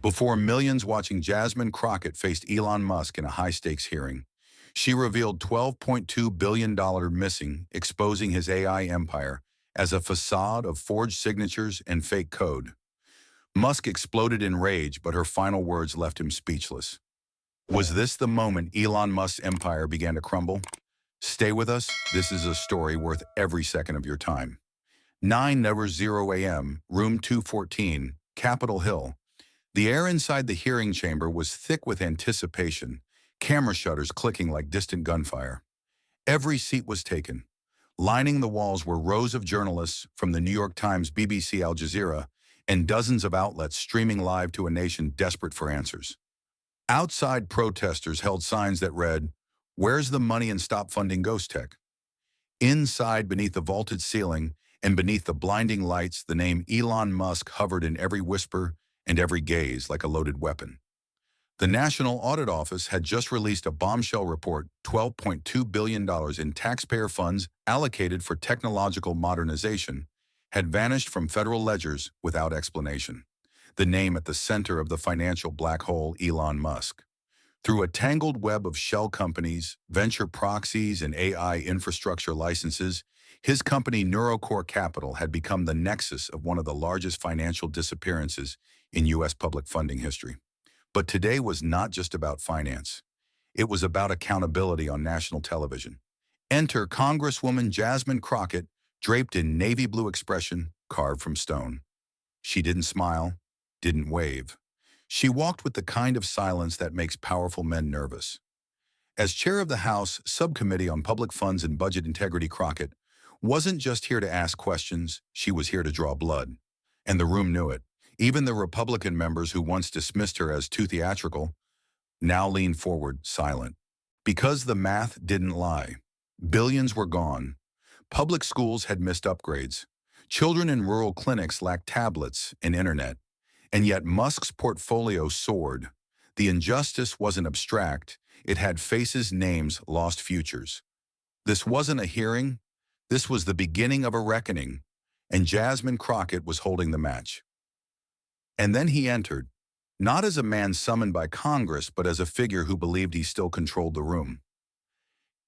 Before millions watching, Jasmine Crockett faced Elon Musk in a high-stakes hearing. She revealed $12.2 billion missing, exposing his AI empire as a facade of forged signatures and fake code. Musk exploded in rage, but her final words left him speechless. Was this the moment Elon Musk's empire began to crumble? Stay with us. This is a story worth every second of your time. 9:00 a.m., room 214, Capitol Hill. The air inside the hearing chamber was thick with anticipation, camera shutters clicking like distant gunfire. Every seat was taken. Lining the walls were rows of journalists from the New York Times, BBC, Al Jazeera, and dozens of outlets streaming live to a nation desperate for answers. Outside, protesters held signs that read, "Where's the money and stop funding ghost tech?" Inside, beneath the vaulted ceiling and beneath the blinding lights, the name Elon Musk hovered in every whisper and every gaze like a loaded weapon. The National Audit Office had just released a bombshell report: $12.2 billion in taxpayer funds allocated for technological modernization had vanished from federal ledgers without explanation. The name at the center of the financial black hole, Elon Musk. Through a tangled web of shell companies, venture proxies, and AI infrastructure licenses, his company Neurocore Capital had become the nexus of one of the largest financial disappearances in U.S. public funding history. But today was not just about finance. It was about accountability on national television. Enter Congresswoman Jasmine Crockett, draped in navy blue expression carved from stone. She didn't smile, didn't wave. She walked with the kind of silence that makes powerful men nervous. As chair of the House Subcommittee on Public Funds and Budget Integrity, Crockett wasn't just here to ask questions, she was here to draw blood. And the room knew it. Even the Republican members who once dismissed her as too theatrical now leaned forward, silent. Because the math didn't lie. Billions were gone. Public schools had missed upgrades. Children in rural clinics lacked tablets and internet. And yet Musk's portfolio soared. The injustice wasn't abstract. It had faces, names, lost futures. This wasn't a hearing. This was the beginning of a reckoning. And Jasmine Crockett was holding the match. And then he entered, not as a man summoned by Congress, but as a figure who believed he still controlled the room.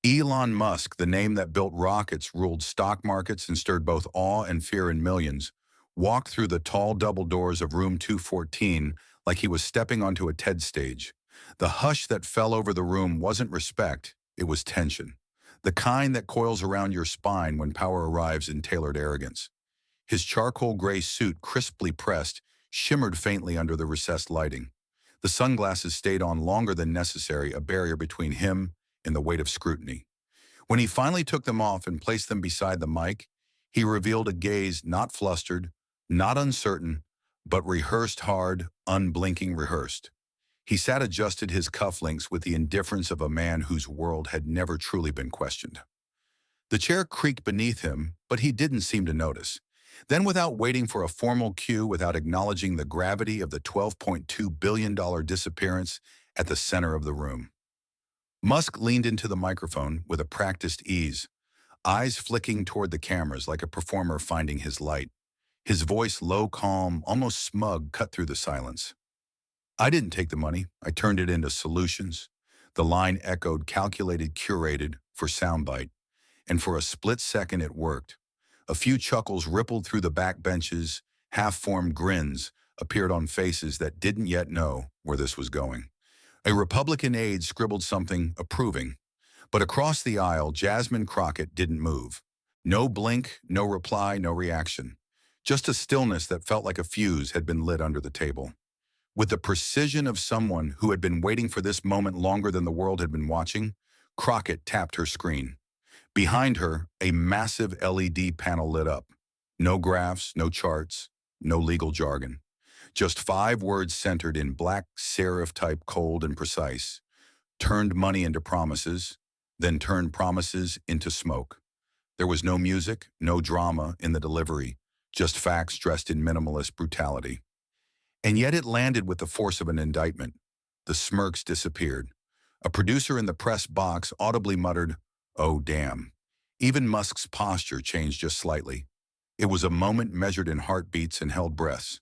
Elon Musk, the name that built rockets, ruled stock markets, and stirred both awe and fear in millions, walked through the tall double doors of room 214 like he was stepping onto a TED stage. The hush that fell over the room wasn't respect, it was tension. The kind that coils around your spine when power arrives in tailored arrogance. His charcoal gray suit, crisply pressed, shimmered faintly under the recessed lighting. The sunglasses stayed on longer than necessary, a barrier between him and the weight of scrutiny. When he finally took them off and placed them beside the mic, he revealed a gaze not flustered, not uncertain, but rehearsed hard, unblinking rehearsed. He sat, adjusted his cufflinks with the indifference of a man whose world had never truly been questioned. The chair creaked beneath him, but he didn't seem to notice. Then, without waiting for a formal cue, without acknowledging the gravity of the $12.2 billion disappearance at the center of the room, Musk leaned into the microphone with a practiced ease, eyes flicking toward the cameras like a performer finding his light. His voice, low, calm, almost smug, cut through the silence. "I didn't take the money. I turned it into solutions." The line echoed, calculated, curated, for soundbite. And for a split second it worked. A few chuckles rippled through the back benches, half-formed grins appeared on faces that didn't yet know where this was going. A Republican aide scribbled something approving, but across the aisle, Jasmine Crockett didn't move. No blink, no reply, no reaction. Just a stillness that felt like a fuse had been lit under the table. With the precision of someone who had been waiting for this moment longer than the world had been watching, Crockett tapped her screen. Behind her, a massive LED panel lit up. No graphs, no charts, no legal jargon. Just 5 words centered in black serif type, cold and precise. Turned money into promises, then turned promises into smoke. There was no music, no drama in the delivery, just facts dressed in minimalist brutality. And yet it landed with the force of an indictment. The smirks disappeared. A producer in the press box audibly muttered, "Oh, damn." Even Musk's posture changed just slightly. It was a moment measured in heartbeats and held breaths.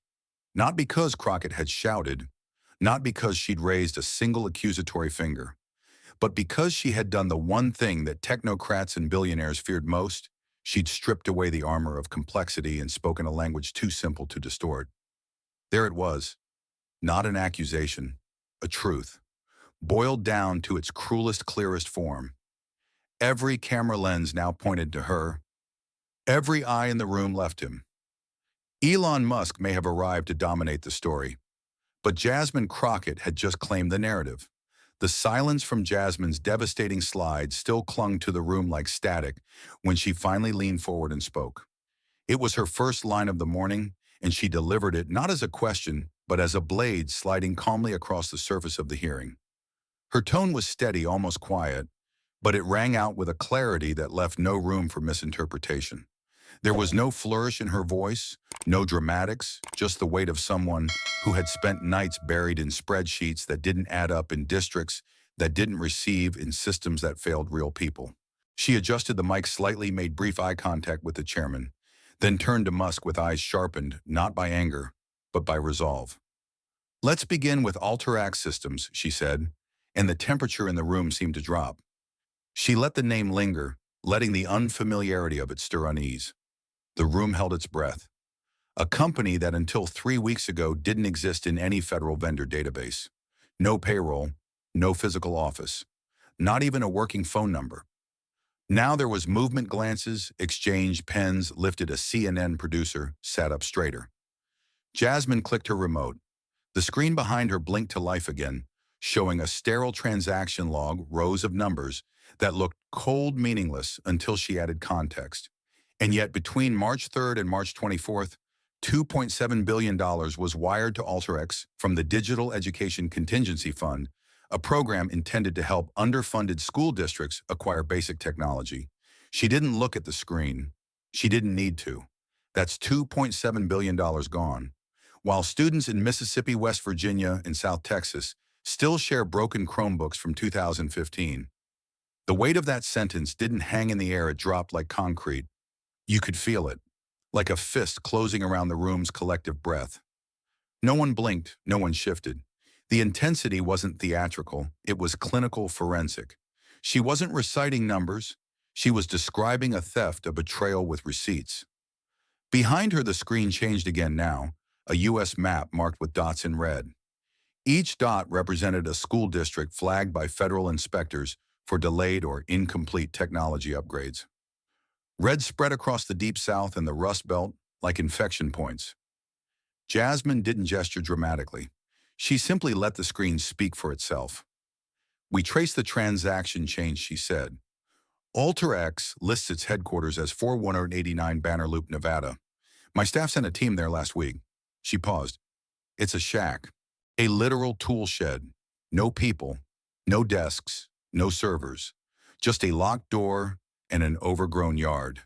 Not because Crockett had shouted, not because she'd raised a single accusatory finger, but because she had done the one thing that technocrats and billionaires feared most. She'd stripped away the armor of complexity and spoken a language too simple to distort. There it was, not an accusation, a truth, boiled down to its cruelest, clearest form. Every camera lens now pointed to her. Every eye in the room left him. Elon Musk may have arrived to dominate the story, but Jasmine Crockett had just claimed the narrative. The silence from Jasmine's devastating slide still clung to the room like static when she finally leaned forward and spoke. It was her first line of the morning, and she delivered it not as a question, but as a blade sliding calmly across the surface of the hearing. Her tone was steady, almost quiet, but it rang out with a clarity that left no room for misinterpretation. There was no flourish in her voice, no dramatics, just the weight of someone who had spent nights buried in spreadsheets that didn't add up, in districts that didn't receive, in systems that failed real people. She adjusted the mic slightly, made brief eye contact with the chairman, then turned to Musk with eyes sharpened, not by anger, but by resolve. "Let's begin with Alterac Systems," she said, and the temperature in the room seemed to drop. She let the name linger, letting the unfamiliarity of it stir unease. The room held its breath. A company that until 3 weeks ago didn't exist in any federal vendor database. No payroll, no physical office, not even a working phone number. Now there was movement, glances, exchanged pens, lifted. A CNN producer sat up straighter. Jasmine clicked her remote. The screen behind her blinked to life again, showing a sterile transaction log, rows of numbers that looked cold, meaningless until she added context. And yet between March 3rd and March 24th, $2.7 billion was wired to Alteryx from the Digital Education Contingency Fund, a program intended to help underfunded school districts acquire basic technology. She didn't look at the screen. She didn't need to. That's $2.7 billion gone. While students in Mississippi, West Virginia, and South Texas still share broken Chromebooks from 2015. The weight of that sentence didn't hang in the air, it dropped like concrete. You could feel it, like a fist closing around the room's collective breath. No one blinked, no one shifted. The intensity wasn't theatrical, it was clinical, forensic. She wasn't reciting numbers, she was describing a theft, a betrayal with receipts. Behind her, the screen changed again now, a U.S. map marked with dots in red. Each dot represented a school district flagged by federal inspectors for delayed or incomplete technology upgrades. Red spread across the Deep South and the Rust Belt like infection points. Jasmine didn't gesture dramatically. She simply let the screen speak for itself. "We trace the transaction change," she said. "Alteryx lists its headquarters as 4189 Banner Loop, Nevada. My staff sent a team there last week." She paused. "It's a shack, a literal tool shed. No people, no desks, no servers. Just a locked door and an overgrown yard."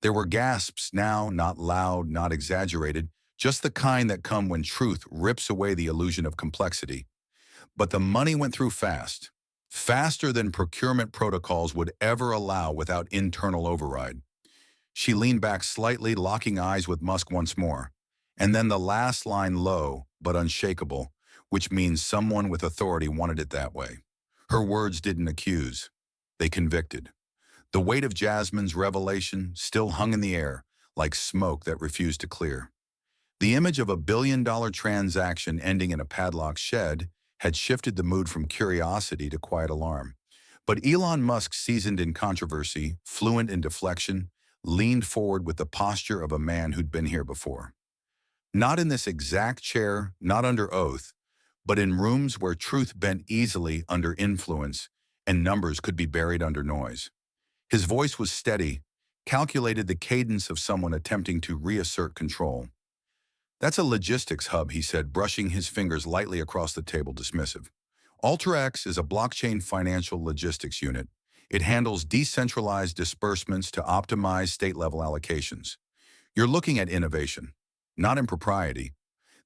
There were gasps now, not loud, not exaggerated, just the kind that come when truth rips away the illusion of complexity. But the money went through fast, faster than procurement protocols would ever allow without internal override. She leaned back slightly, locking eyes with Musk once more. And then the last line, low but unshakable, which means someone with authority wanted it that way. Her words didn't accuse, they convicted. The weight of Jasmine's revelation still hung in the air, like smoke that refused to clear. The image of a billion-dollar transaction ending in a padlocked shed had shifted the mood from curiosity to quiet alarm. But Elon Musk, seasoned in controversy, fluent in deflection, leaned forward with the posture of a man who'd been here before. Not in this exact chair, not under oath, but in rooms where truth bent easily under influence and numbers could be buried under noise. His voice was steady, calculated, the cadence of someone attempting to reassert control. "That's a logistics hub," he said, brushing his fingers lightly across the table, dismissive. "Alteryx is a blockchain financial logistics unit. It handles decentralized disbursements to optimize state-level allocations. You're looking at innovation, not impropriety."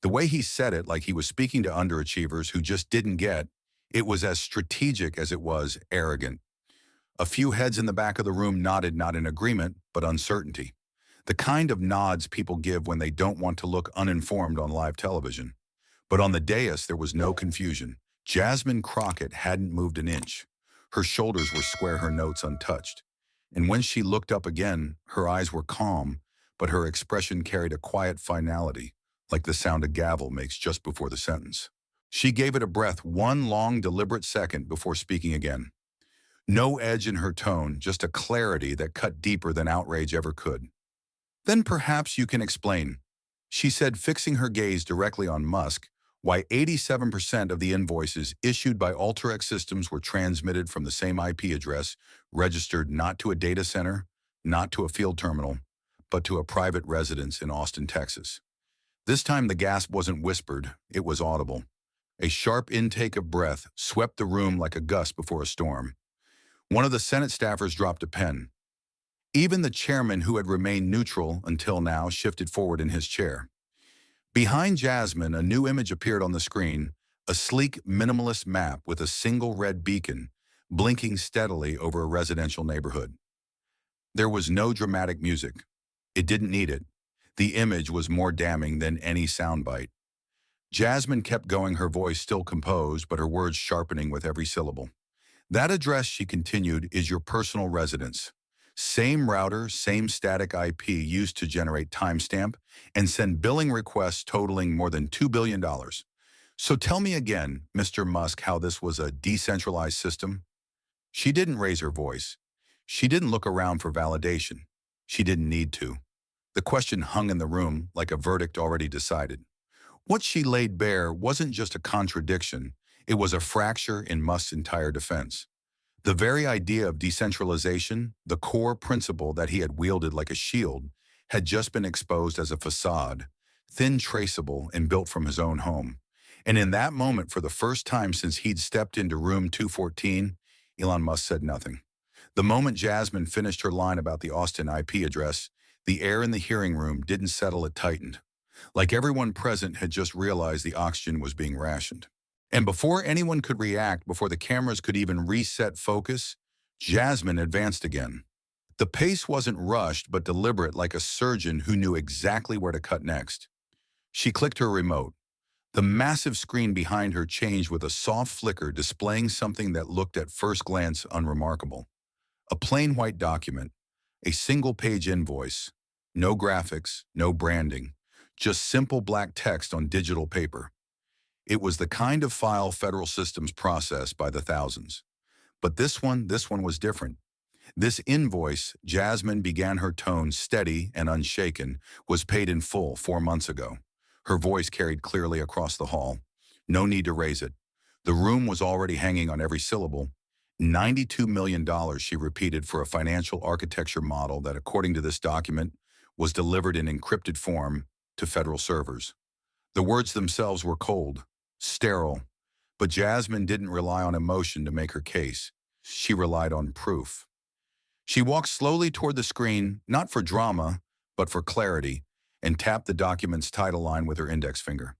The way he said it, like he was speaking to underachievers who just didn't get, it was as strategic as it was arrogant. A few heads in the back of the room nodded, not in agreement, but uncertainty. The kind of nods people give when they don't want to look uninformed on live television. But on the dais, there was no confusion. Jasmine Crockett hadn't moved an inch. Her shoulders were square, her notes untouched. And when she looked up again, her eyes were calm, but her expression carried a quiet finality, like the sound a gavel makes just before the sentence. She gave it a breath, one long, deliberate second before speaking again. No edge in her tone, just a clarity that cut deeper than outrage ever could. Then perhaps you can explain, she said, fixing her gaze directly on Musk, why 87% of the invoices issued by Alteryx systems were transmitted from the same IP address, registered not to a data center, not to a field terminal, but to a private residence in Austin, Texas. This time the gasp wasn't whispered, it was audible. A sharp intake of breath swept the room like a gust before a storm. One of the Senate staffers dropped a pen. Even the chairman, who had remained neutral until now, shifted forward in his chair. Behind Jasmine, a new image appeared on the screen, a sleek, minimalist map with a single red beacon, blinking steadily over a residential neighborhood. There was no dramatic music. It didn't need it. The image was more damning than any soundbite. Jasmine kept going, her voice still composed, but her words sharpening with every syllable. That address, she continued, is your personal residence. Same router, same static IP used to generate timestamp and send billing requests totaling more than $2 billion. So tell me again, Mr. Musk, how this was a decentralized system? She didn't raise her voice. She didn't look around for validation. She didn't need to. The question hung in the room like a verdict already decided. What she laid bare wasn't just a contradiction, it was a fracture in Musk's entire defense. The very idea of decentralization, the core principle that he had wielded like a shield, had just been exposed as a facade, thin, traceable, and built from his own home. And in that moment, for the first time since he'd stepped into room 214, Elon Musk said nothing. The moment Jasmine finished her line about the Austin IP address, the air in the hearing room didn't settle, it tightened. Like everyone present had just realized the oxygen was being rationed. And before anyone could react, before the cameras could even reset focus, Jasmine advanced again. The pace wasn't rushed, but deliberate, like a surgeon who knew exactly where to cut next. She clicked her remote. The massive screen behind her changed with a soft flicker, displaying something that looked at first glance unremarkable. A plain white document, a single-page invoice, no graphics, no branding, just simple black text on digital paper. It was the kind of file federal systems process by the thousands. But this one was different. This invoice, Jasmine began, her tone steady and unshaken, was paid in full 4 months ago. Her voice carried clearly across the hall. No need to raise it. The room was already hanging on every syllable. $92 million, she repeated, for a financial architecture model that, according to this document, was delivered in encrypted form to federal servers. The words themselves were cold, sterile, but Jasmine didn't rely on emotion to make her case. She relied on proof. She walked slowly toward the screen, not for drama, but for clarity, and tapped the document's title line with her index finger.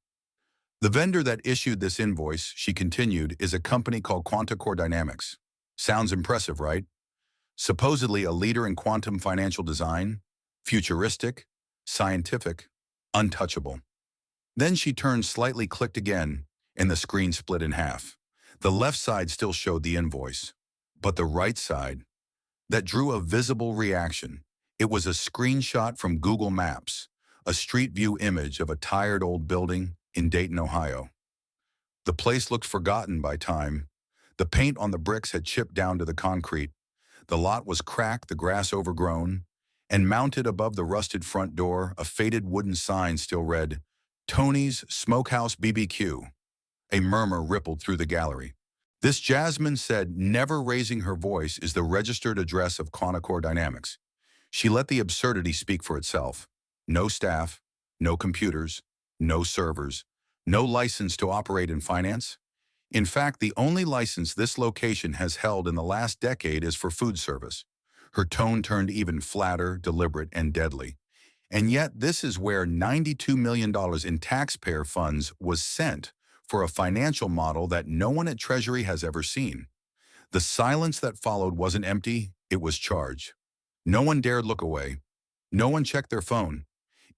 The vendor that issued this invoice, she continued, is a company called Quanticore Dynamics. Sounds impressive, right? Supposedly a leader in quantum financial design, futuristic, scientific, untouchable. Then she turned slightly, clicked again, and the screen split in half. The left side still showed the invoice, but the right side, that drew a visible reaction. It was a screenshot from Google Maps, a street view image of a tired old building in Dayton, Ohio. The place looked forgotten by time. The paint on the bricks had chipped down to the concrete. The lot was cracked, the grass overgrown, and mounted above the rusted front door, a faded wooden sign still read, "Tony's Smokehouse BBQ." A murmur rippled through the gallery. This, Jasmine said, never raising her voice, is the registered address of Quanticore Dynamics. She let the absurdity speak for itself. No staff, no computers, no servers, no license to operate in finance. In fact, the only license this location has held in the last decade is for food service. Her tone turned even flatter, deliberate, and deadly. And yet, this is where $92 million in taxpayer funds was sent for a financial model that no one at Treasury has ever seen. The silence that followed wasn't empty, it was charged. No one dared look away. No one checked their phone.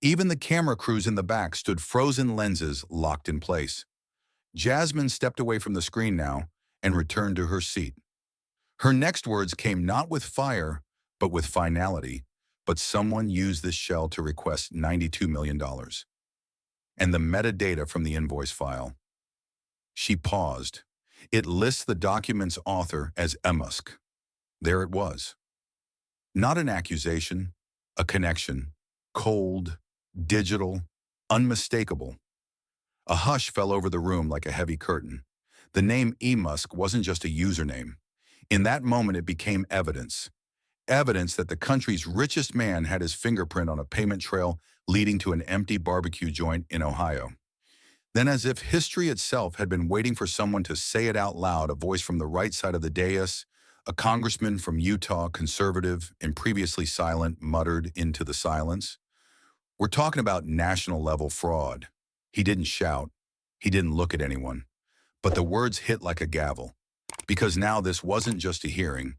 Even the camera crews in the back stood frozen lenses locked in place. Jasmine stepped away from the screen now and returned to her seat. Her next words came not with fire, but with finality. But someone used this shell to request $92 million. And the metadata from the invoice file. She paused. It lists the document's author as Musk. There it was. Not an accusation, a connection. Cold, digital, unmistakable. A hush fell over the room like a heavy curtain. The name Musk wasn't just a username. In that moment, it became evidence. Evidence that the country's richest man had his fingerprint on a payment trail leading to an empty barbecue joint in Ohio. Then, as if history itself had been waiting for someone to say it out loud, a voice from the right side of the dais, a congressman from Utah, conservative and previously silent, muttered into the silence, "We're talking about national-level fraud." He didn't shout. He didn't look at anyone. But the words hit like a gavel. Because now this wasn't just a hearing.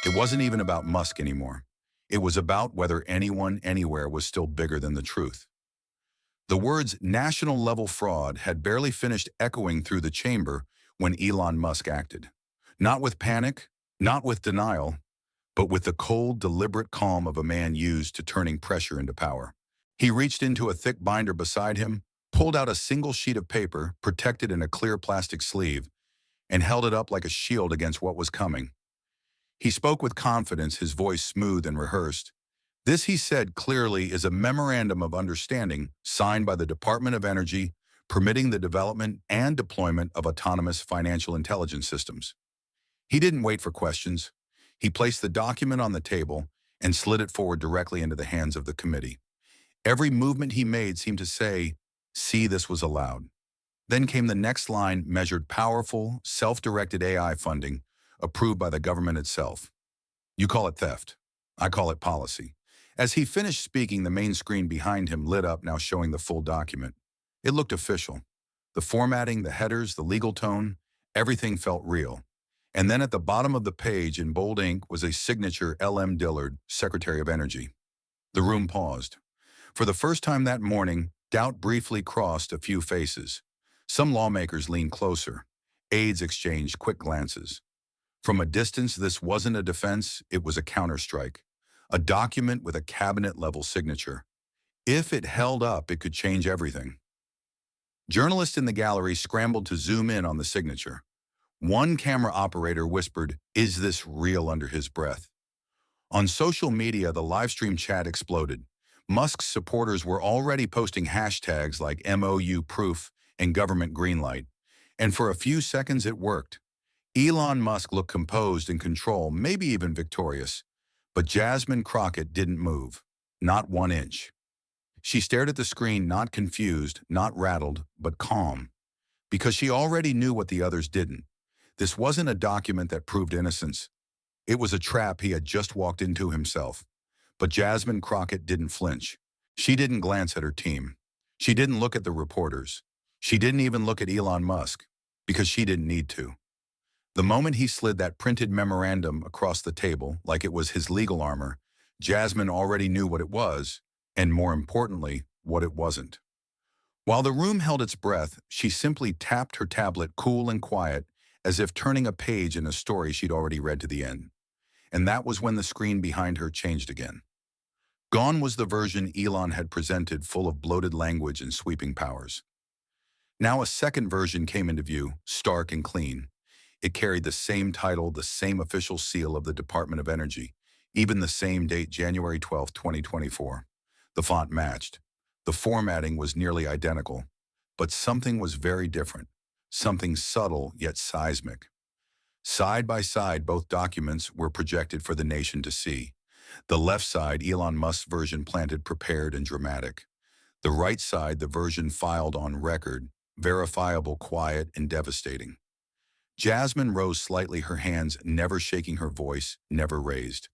It wasn't even about Musk anymore. It was about whether anyone anywhere was still bigger than the truth. The words national-level fraud had barely finished echoing through the chamber when Elon Musk acted. Not with panic, not with denial, but with the cold, deliberate calm of a man used to turning pressure into power. He reached into a thick binder beside him, pulled out a single sheet of paper, protected in a clear plastic sleeve, and held it up like a shield against what was coming. He spoke with confidence, his voice smooth and rehearsed. This, he said clearly, is a memorandum of understanding signed by the Department of Energy, permitting the development and deployment of autonomous financial intelligence systems. He didn't wait for questions. He placed the document on the table and slid it forward directly into the hands of the committee. Every movement he made seemed to say, "See, this was allowed." Then came the next line, measured powerful, self-directed AI funding, approved by the government itself. You call it theft. I call it policy. As he finished speaking, the main screen behind him lit up, now showing the full document. It looked official. The formatting, the headers, the legal tone, everything felt real. And then at the bottom of the page, in bold ink, was a signature, L.M. Dillard, Secretary of Energy. The room paused. For the first time that morning, doubt briefly crossed a few faces. Some lawmakers leaned closer. Aides exchanged quick glances. From a distance, this wasn't a defense, it was a counterstrike. A document with a cabinet-level signature. If it held up, it could change everything. Journalists in the gallery scrambled to zoom in on the signature. One camera operator whispered, "Is this real?" under his breath. On social media, the livestream chat exploded. Musk's supporters were already posting hashtags like MOU proof and government greenlight. And for a few seconds, it worked. Elon Musk looked composed, in control, maybe even victorious. But Jasmine Crockett didn't move. Not 1 inch. She stared at the screen, not confused, not rattled, but calm. Because she already knew what the others didn't. This wasn't a document that proved innocence. It was a trap he had just walked into himself. But Jasmine Crockett didn't flinch. She didn't glance at her team. She didn't look at the reporters. She didn't even look at Elon Musk, because she didn't need to. The moment he slid that printed memorandum across the table, like it was his legal armor, Jasmine already knew what it was, and more importantly, what it wasn't. While the room held its breath, she simply tapped her tablet, cool and quiet, as if turning a page in a story she'd already read to the end. And that was when the screen behind her changed again. Gone was the version Elon had presented, full of bloated language and sweeping powers. Now a second version came into view, stark and clean. It carried the same title, the same official seal of the Department of Energy, even the same date, January 12, 2024. The font matched. The formatting was nearly identical. But something was very different, something subtle yet seismic. Side by side, both documents were projected for the nation to see. The left side, Elon Musk's version, planted, prepared, and dramatic. The right side, the version filed on record, verifiable, quiet, and devastating. Jasmine rose slightly, her hands never shaking, her voice never raised.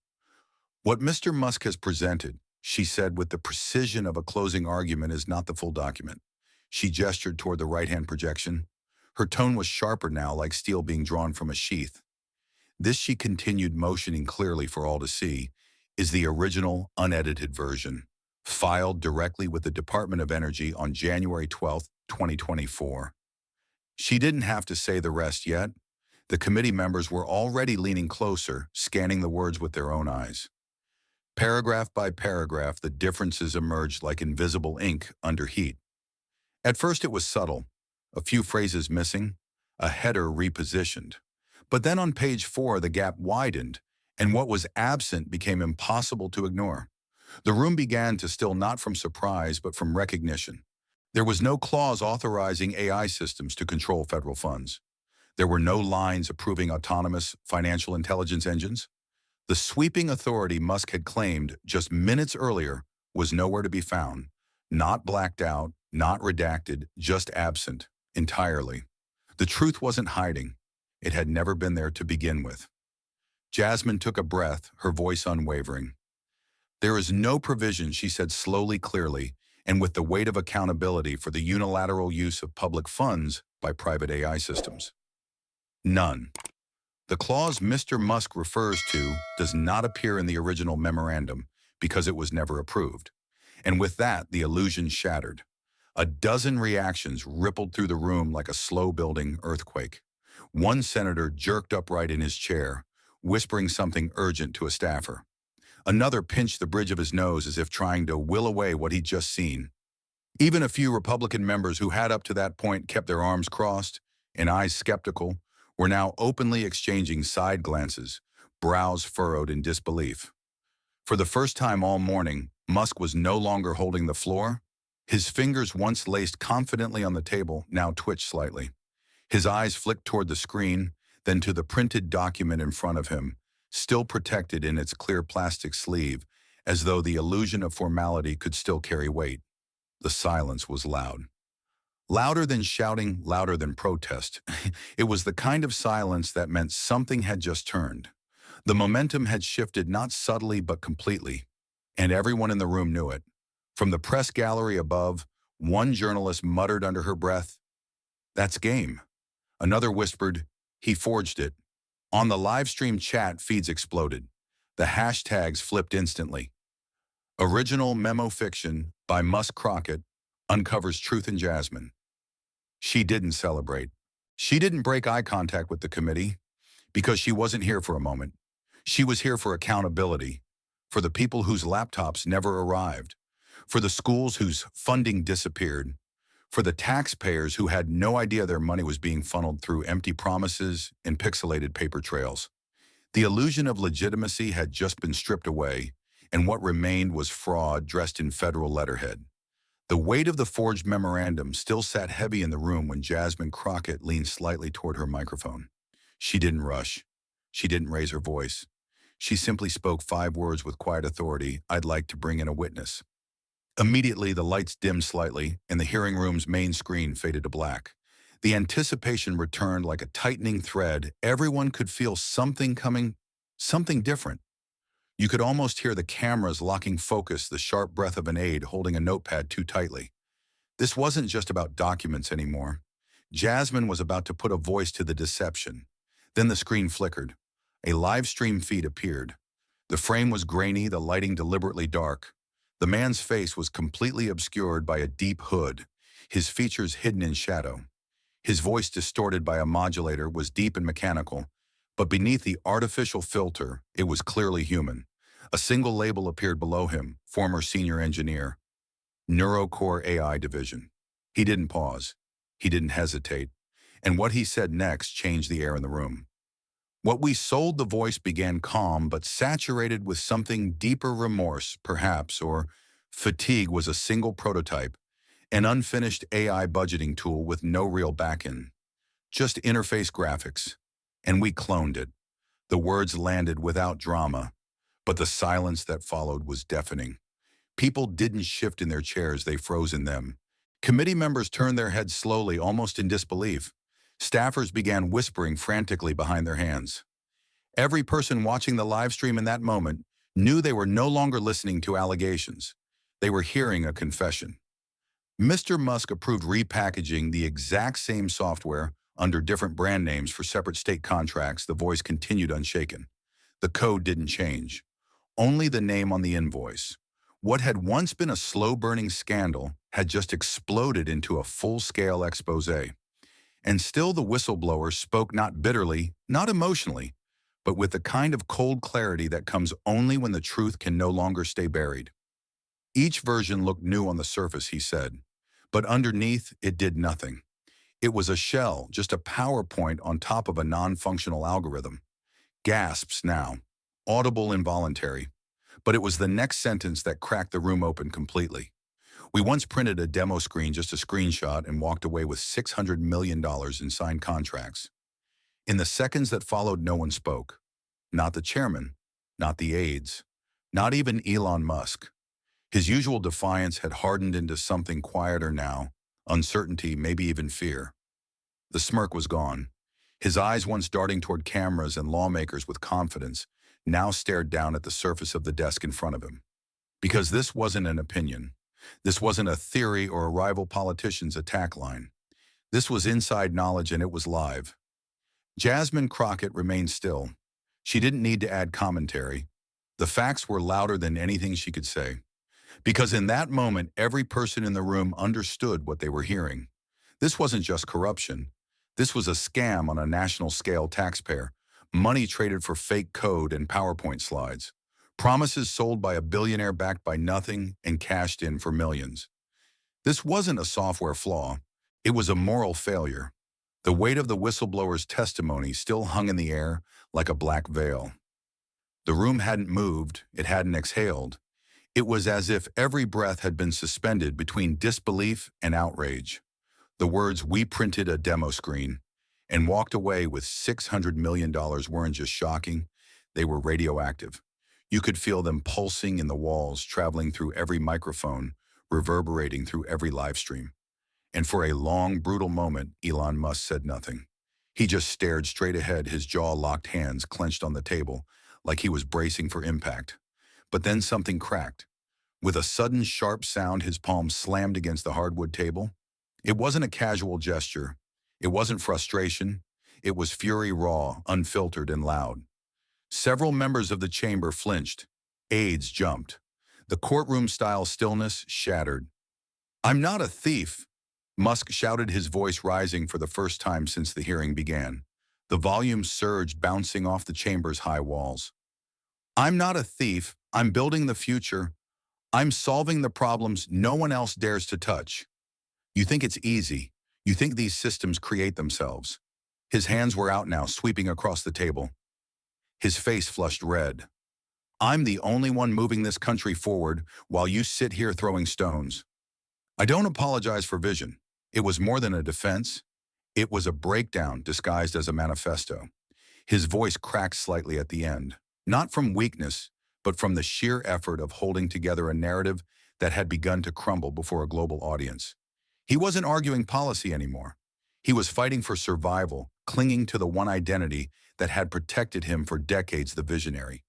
"What Mr. Musk has presented," she said with the precision of a closing argument, "is not the full document." She gestured toward the right-hand projection. Her tone was sharper now, like steel being drawn from a sheath. "This," she continued, motioning clearly for all to see, "is the original, unedited version, filed directly with the Department of Energy on January 12, 2024. She didn't have to say the rest yet. The committee members were already leaning closer, scanning the words with their own eyes. Paragraph by paragraph, the differences emerged like invisible ink under heat. At first it was subtle, a few phrases missing, a header repositioned. But then on page 4 the gap widened, and what was absent became impossible to ignore. The room began to still not from surprise but from recognition. There was no clause authorizing AI systems to control federal funds. There were no lines approving autonomous financial intelligence engines. The sweeping authority Musk had claimed just minutes earlier was nowhere to be found. Not blacked out, not redacted, just absent, entirely. The truth wasn't hiding. It had never been there to begin with. Jasmine took a breath, her voice unwavering. There is no provision, she said slowly, clearly, and with the weight of accountability for the unilateral use of public funds by private AI systems. None. The clause Mr. Musk refers to does not appear in the original memorandum because it was never approved. And with that, the illusion shattered. A dozen reactions rippled through the room like a slow-building earthquake. One senator jerked upright in his chair, whispering something urgent to a staffer. Another pinched the bridge of his nose as if trying to will away what he'd just seen. Even a few Republican members who had up to that point kept their arms crossed and eyes skeptical were now openly exchanging side glances, brows furrowed in disbelief. For the first time all morning, Musk was no longer holding the floor. His fingers, once laced confidently on the table, now twitched slightly. His eyes flicked toward the screen, then to the printed document in front of him, still protected in its clear plastic sleeve, as though the illusion of formality could still carry weight. The silence was loud. Louder than shouting, louder than protest. It was the kind of silence that meant something had just turned. The momentum had shifted not subtly but completely, and everyone in the room knew it. From the press gallery above, one journalist muttered under her breath, "That's game." Another whispered, "He forged it." On the live stream chat, feeds exploded. The hashtags flipped instantly. Original memo fiction by Musk Crockett uncovers truth in Jasmine. She didn't celebrate. She didn't break eye contact with the committee because she wasn't here for a moment. She was here for accountability, for the people whose laptops never arrived, for the schools whose funding disappeared, for the taxpayers who had no idea their money was being funneled through empty promises and pixelated paper trails. The illusion of legitimacy had just been stripped away, and what remained was fraud dressed in federal letterhead. The weight of the forged memorandum still sat heavy in the room when Jasmine Crockett leaned slightly toward her microphone. She didn't rush. She didn't raise her voice. She simply spoke 5 words with quiet authority. "I'd like to bring in a witness." Immediately, the lights dimmed slightly, and the hearing room's main screen faded to black. The anticipation returned like a tightening thread. Everyone could feel something coming, something different. You could almost hear the cameras locking focus, the sharp breath of an aide holding a notepad too tightly. This wasn't just about documents anymore. Jasmine was about to put a voice to the deception. Then the screen flickered. A live stream feed appeared. The frame was grainy, the lighting deliberately dark. The man's face was completely obscured by a deep hood, his features hidden in shadow. His voice, distorted by a modulator, was deep and mechanical, but beneath the artificial filter, it was clearly human. A single label appeared below him, former senior engineer, Neurocore AI division. He didn't pause. He didn't hesitate. And what he said next changed the air in the room. "What we sold," the voice began calm but saturated with something deeper, remorse, perhaps, or fatigue, was a single prototype, an unfinished AI budgeting tool with no real backend, just interface graphics. And we cloned it. The words landed without drama, but the silence that followed was deafening. People didn't shift in their chairs, they froze in them. Committee members turned their heads slowly, almost in disbelief. Staffers began whispering frantically behind their hands. Every person watching the live stream in that moment knew they were no longer listening to allegations. They were hearing a confession. Mr. Musk approved repackaging the exact same software under different brand names for separate state contracts. The voice continued unshaken. The code didn't change. Only the name on the invoice. What had once been a slow-burning scandal had just exploded into a full-scale expose. And still the whistleblower spoke not bitterly, not emotionally, but with the kind of cold clarity that comes only when the truth can no longer stay buried. Each version looked new on the surface, he said, but underneath it did nothing. It was a shell, just a PowerPoint on top of a non-functional algorithm. Gasps now, audible involuntary. But it was the next sentence that cracked the room open completely. We once printed a demo screen, just a screenshot, and walked away with $600 million in signed contracts. In the seconds that followed, no one spoke. Not the chairman, not the aides, not even Elon Musk. His usual defiance had hardened into something quieter now, uncertainty, maybe even fear. The smirk was gone. His eyes, once darting toward cameras and lawmakers with confidence, now stared down at the surface of the desk in front of him. Because this wasn't an opinion. This wasn't a theory or a rival politician's attack line. This was inside knowledge, and it was live. Jasmine Crockett remained still. She didn't need to add commentary. The facts were louder than anything she could say. Because in that moment, every person in the room understood what they were hearing. This wasn't just corruption. This was a scam on a national scale. Taxpayer money traded for fake code and PowerPoint slides. Promises sold by a billionaire backed by nothing and cashed in for millions. This wasn't a software flaw. It was a moral failure. The weight of the whistleblower's testimony still hung in the air like a black veil. The room hadn't moved. It hadn't exhaled. It was as if every breath had been suspended between disbelief and outrage. The words "we printed a demo screen and walked away with $600 million" weren't just shocking, they were radioactive. You could feel them pulsing in the walls, traveling through every microphone, reverberating through every live stream. And for a long, brutal moment, Elon Musk said nothing. He just stared straight ahead, his jaw-locked hands clenched on the table, like he was bracing for impact. But then something cracked. With a sudden, sharp sound, his palm slammed against the hardwood table. It wasn't a casual gesture. It wasn't frustration. It was fury, raw, unfiltered, and loud. Several members of the chamber flinched. Aides jumped. The courtroom-style stillness shattered. "I'm not a thief," Musk shouted, his voice rising for the first time since the hearing began. The volume surged, bouncing off the chamber's high walls. "I'm not a thief. I'm building the future. I'm solving the problems no one else dares to touch. You think it's easy. You think these systems create themselves." His hands were out now, sweeping across the table. His face flushed red. "I'm the only one moving this country forward while you sit here throwing stones. I don't apologize for vision. It was more than a defense. It was a breakdown disguised as a manifesto." His voice cracked slightly at the end, not from weakness, but from the sheer effort of holding together a narrative that had begun to crumble before a global audience. He wasn't arguing policy anymore. He was fighting for survival, clinging to the one identity that had protected him for decades: the visionary,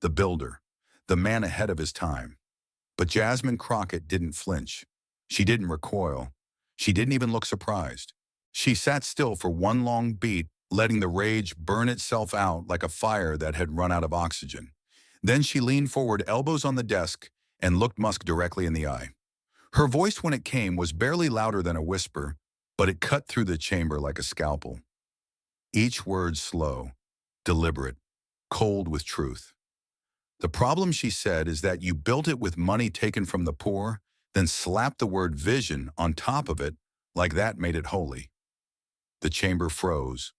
the builder, the man ahead of his time. But Jasmine Crockett didn't flinch. She didn't recoil. She didn't even look surprised. She sat still for one long beat, letting the rage burn itself out like a fire that had run out of oxygen. Then she leaned forward, elbows on the desk, and looked Musk directly in the eye. Her voice, when it came, was barely louder than a whisper, but it cut through the chamber like a scalpel. Each word slow, deliberate, cold with truth. "The problem," she said, "is that you built it with money taken from the poor, then slapped the word vision on top of it, like that made it holy." The chamber froze.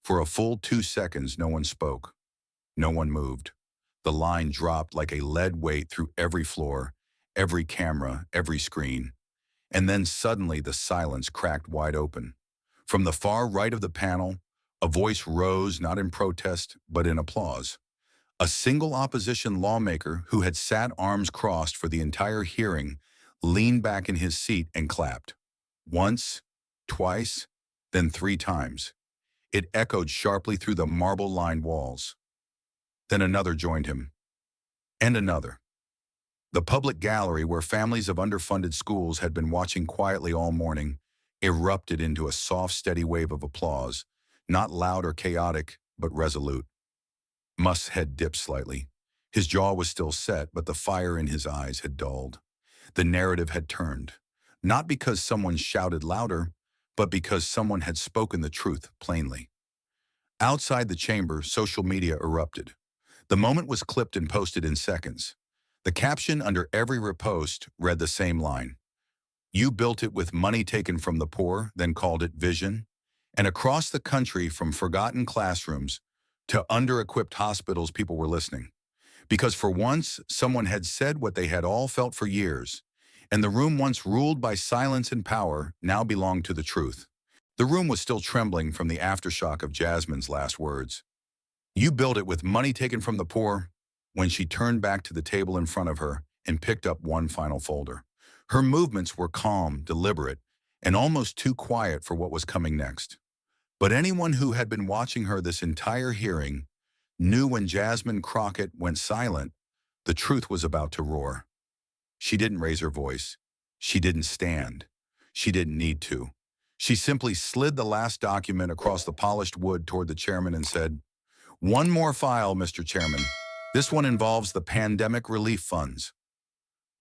For a full 2 seconds, no one spoke. No one moved. The line dropped like a lead weight through every floor, every camera, every screen. And then suddenly the silence cracked wide open. From the far right of the panel, a voice rose, not in protest, but in applause. A single opposition lawmaker who had sat arms crossed for the entire hearing leaned back in his seat and clapped. Once, twice, then 3 times. It echoed sharply through the marble-lined walls. Then another joined him. And another. The public gallery, where families of underfunded schools had been watching quietly all morning, erupted into a soft, steady wave of applause, not loud or chaotic, but resolute. Musk's head dipped slightly. His jaw was still set, but the fire in his eyes had dulled. The narrative had turned, not because someone shouted louder, but because someone had spoken the truth plainly. Outside the chamber, social media erupted. The moment was clipped and posted in seconds. The caption under every repost read the same line: "You built it with money taken from the poor, then called it vision." And across the country, from forgotten classrooms to under-equipped hospitals, people were listening. Because for once, someone had said what they had all felt for years, and the room once ruled by silence and power now belonged to the truth. The room was still trembling from the aftershock of Jasmine's last words. "You built it with money taken from the poor," when she turned back to the table in front of her and picked up one final folder. Her movements were calm, deliberate, and almost too quiet for what was coming next. But anyone who had been watching her this entire hearing knew when Jasmine Crockett went silent, the truth was about to roar. She didn't raise her voice. She didn't stand. She didn't need to. She simply slid the last document across the polished wood toward the chairman and said, "One more file, Mr. Chairman. This one involves the pandemic relief funds."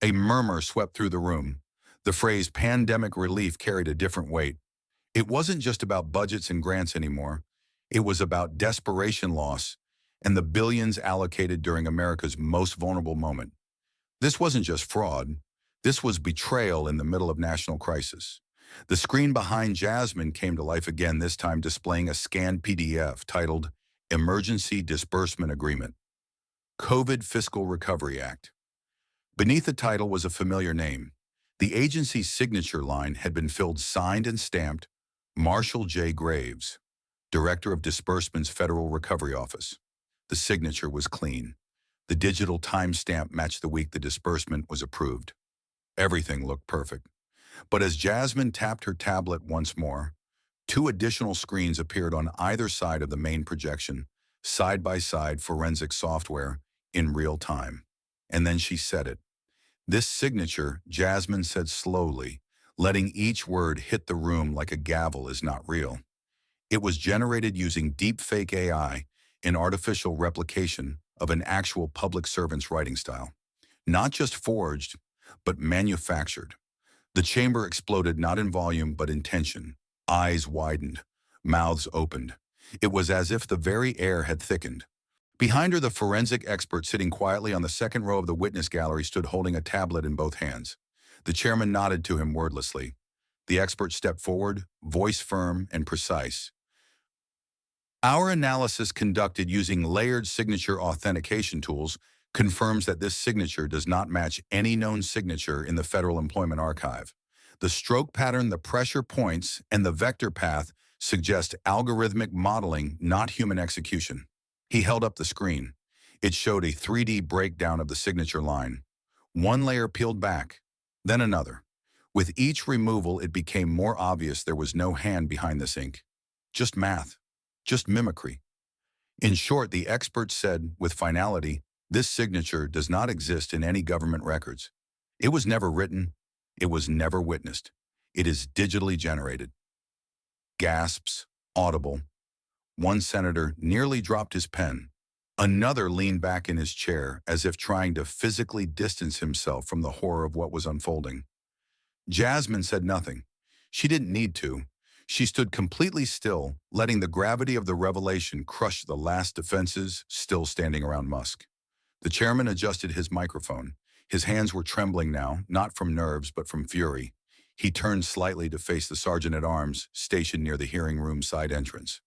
A murmur swept through the room. The phrase pandemic relief carried a different weight. It wasn't just about budgets and grants anymore. It was about desperation loss and the billions allocated during America's most vulnerable moment. This wasn't just fraud. This was betrayal in the middle of national crisis. The screen behind Jasmine came to life again, this time displaying a scanned PDF titled Emergency Disbursement Agreement, COVID Fiscal Recovery Act. Beneath the title was a familiar name. The agency's signature line had been filled, signed and stamped, Marshall J. Graves, Director of Disbursements, Federal Recovery Office. The signature was clean. The digital timestamp matched the week the disbursement was approved. Everything looked perfect. But as Jasmine tapped her tablet once more, two additional screens appeared on either side of the main projection, side-by-side forensic software in real time. And then she said it. "This signature," Jasmine said slowly, letting each word hit the room like a gavel, "is not real. It was generated using deepfake AI, an artificial replication of an actual public servant's writing style. Not just forged, but manufactured." The chamber exploded, not in volume, but in tension. Eyes widened, mouths opened. It was as if the very air had thickened. Behind her, the forensic expert sitting quietly on the second row of the witness gallery stood holding a tablet in both hands. The chairman nodded to him wordlessly. The expert stepped forward, voice firm and precise. "Our analysis conducted using layered signature authentication tools confirms that this signature does not match any known signature in the Federal Employment Archive. The stroke pattern, the pressure points, and the vector path suggest algorithmic modeling, not human execution." He held up the screen. It showed a 3D breakdown of the signature line. One layer peeled back, then another. With each removal, it became more obvious there was no hand behind this ink. Just math. Just mimicry. In short, the expert said, with finality, this signature does not exist in any government records. It was never written. It was never witnessed. It is digitally generated. Gasps, audible. One senator nearly dropped his pen. Another leaned back in his chair as if trying to physically distance himself from the horror of what was unfolding. Jasmine said nothing. She didn't need to. She stood completely still, letting the gravity of the revelation crush the last defenses still standing around Musk. The chairman adjusted his microphone. His hands were trembling now, not from nerves, but from fury. He turned slightly to face the sergeant-at-arms stationed near the hearing room side entrance.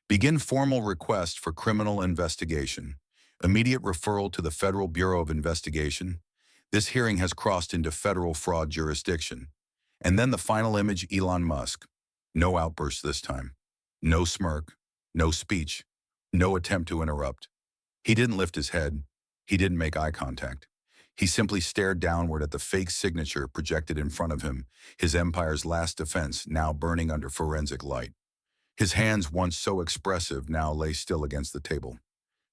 "Begin formal request for criminal investigation. Immediate referral to the Federal Bureau of Investigation. This hearing has crossed into federal fraud jurisdiction." And then the final image, Elon Musk. No outburst this time. No smirk. No speech. No attempt to interrupt. He didn't lift his head. He didn't make eye contact. He simply stared downward at the fake signature projected in front of him, his empire's last defense now burning under forensic light. His hands, once so expressive, now lay still against the table.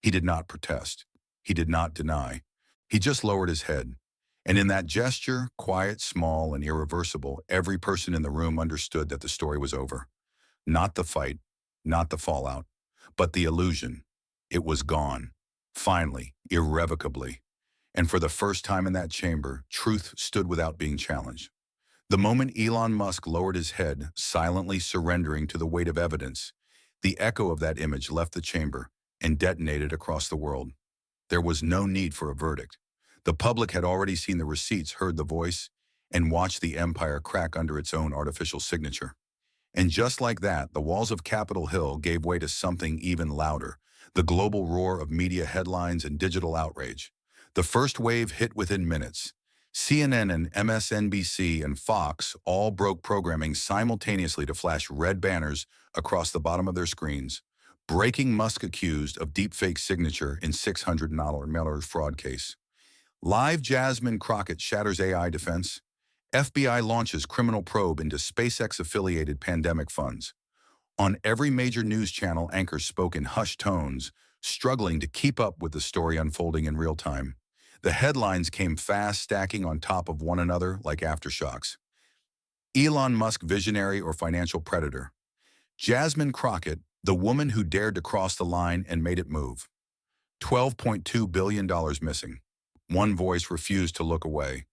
He did not protest. He did not deny. He just lowered his head. And in that gesture, quiet, small, and irreversible, every person in the room understood that the story was over. Not the fight, not the fallout, but the illusion. It was gone. Finally, irrevocably, and for the first time in that chamber, truth stood without being challenged. The moment Elon Musk lowered his head, silently surrendering to the weight of evidence, the echo of that image left the chamber and detonated across the world. There was no need for a verdict. The public had already seen the receipts, heard the voice, and watched the empire crack under its own artificial signature. And just like that, the walls of Capitol Hill gave way to something even louder, the global roar of media headlines and digital outrage. The first wave hit within minutes. CNN and MSNBC and Fox all broke programming simultaneously to flash red banners across the bottom of their screens. Breaking Musk accused of deepfake signature in $600 fraud case. Live Jasmine Crockett shatters AI defense. FBI launches criminal probe into SpaceX-affiliated pandemic funds. On every major news channel, anchors spoke in hushed tones, struggling to keep up with the story unfolding in real time. The headlines came fast, stacking on top of one another like aftershocks. Elon Musk, visionary or financial predator? Jasmine Crockett, the woman who dared to cross the line and made it move. $12.2 billion missing. One voice refused to look away.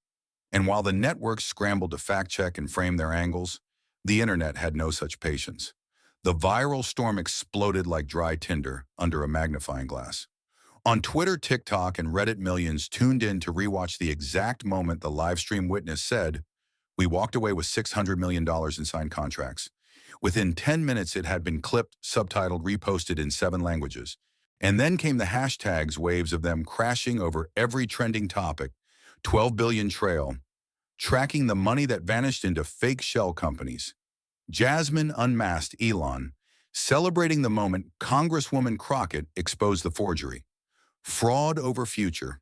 And while the networks scrambled to fact-check and frame their angles, the internet had no such patience. The viral storm exploded like dry tinder under a magnifying glass. On Twitter, TikTok, and Reddit, millions tuned in to rewatch the exact moment the livestream witness said, "We walked away with $600 million in signed contracts." Within 10 minutes, it had been clipped, subtitled, reposted in 7 languages. And then came the hashtags, waves of them crashing over every trending topic. 12 billion trail, tracking the money that vanished into fake shell companies. Jasmine unmasked Elon, celebrating the moment Congresswoman Crockett exposed the forgery. Fraud over future.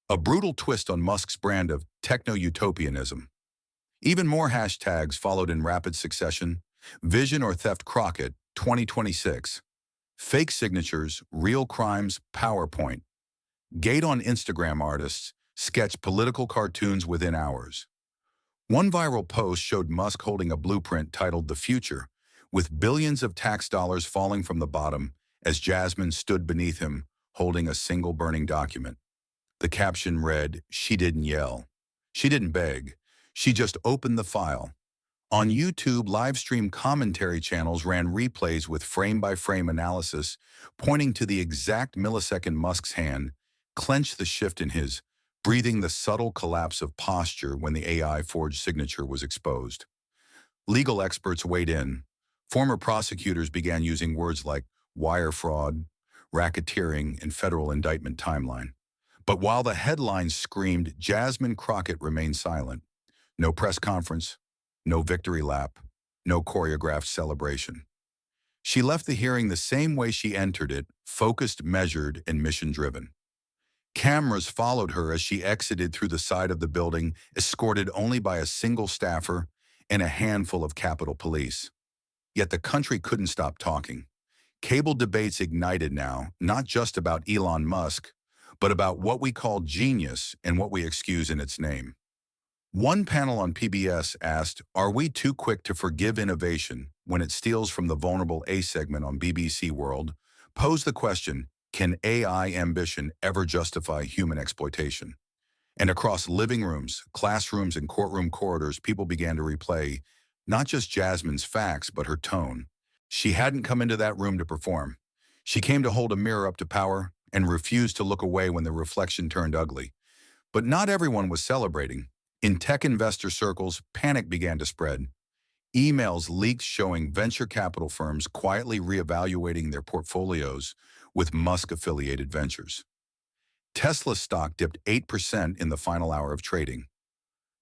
A brutal twist on Musk's brand of techno-utopianism. Even more hashtags followed in rapid succession. Vision or theft Crockett, 2026. Fake signatures, real crimes, PowerPoint. Gate on Instagram artists sketch political cartoons within hours. One viral post showed Musk holding a blueprint titled "The Future," with billions of tax dollars falling from the bottom as Jasmine stood beneath him, holding a single burning document. The caption read, "She didn't yell. She didn't beg. She just opened the file." On YouTube, live-stream commentary channels ran replays with frame-by-frame analysis, pointing to the exact millisecond Musk's hand clenched the shift in his, breathing the subtle collapse of posture when the AI forged signature was exposed. Legal experts weighed in. Former prosecutors began using words like wire fraud, racketeering, and federal indictment timeline. But while the headlines screamed, Jasmine Crockett remained silent. No press conference, no victory lap, no choreographed celebration. She left the hearing the same way she entered it, focused, measured, and mission-driven. Cameras followed her as she exited through the side of the building, escorted only by a single staffer and a handful of Capitol Police. Yet the country couldn't stop talking. Cable debates ignited now, not just about Elon Musk, but about what we call genius and what we excuse in its name. One panel on PBS asked, "Are we too quick to forgive innovation when it steals from the vulnerable?" A segment on BBC World posed the question, can AI ambition ever justify human exploitation? And across living rooms, classrooms, and courtroom corridors, people began to replay not just Jasmine's facts, but her tone. She hadn't come into that room to perform. She came to hold a mirror up to power and refused to look away when the reflection turned ugly. But not everyone was celebrating. In tech investor circles, panic began to spread. Emails leaked showing venture capital firms quietly reevaluating their portfolios with Musk-affiliated ventures. Tesla stock dipped 8% in the final hour of trading.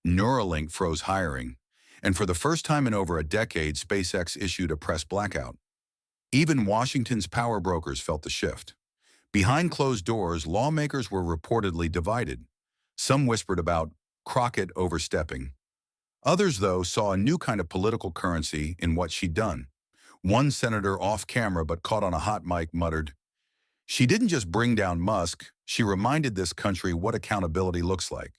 Neuralink froze hiring. And for the first time in over a decade, SpaceX issued a press blackout. Even Washington's power brokers felt the shift. Behind closed doors, lawmakers were reportedly divided. Some whispered about Crockett overstepping. Others, though, saw a new kind of political currency in what she'd done. One senator, off camera but caught on a hot mic, muttered, "She didn't just bring down Musk, she reminded this country what accountability looks like."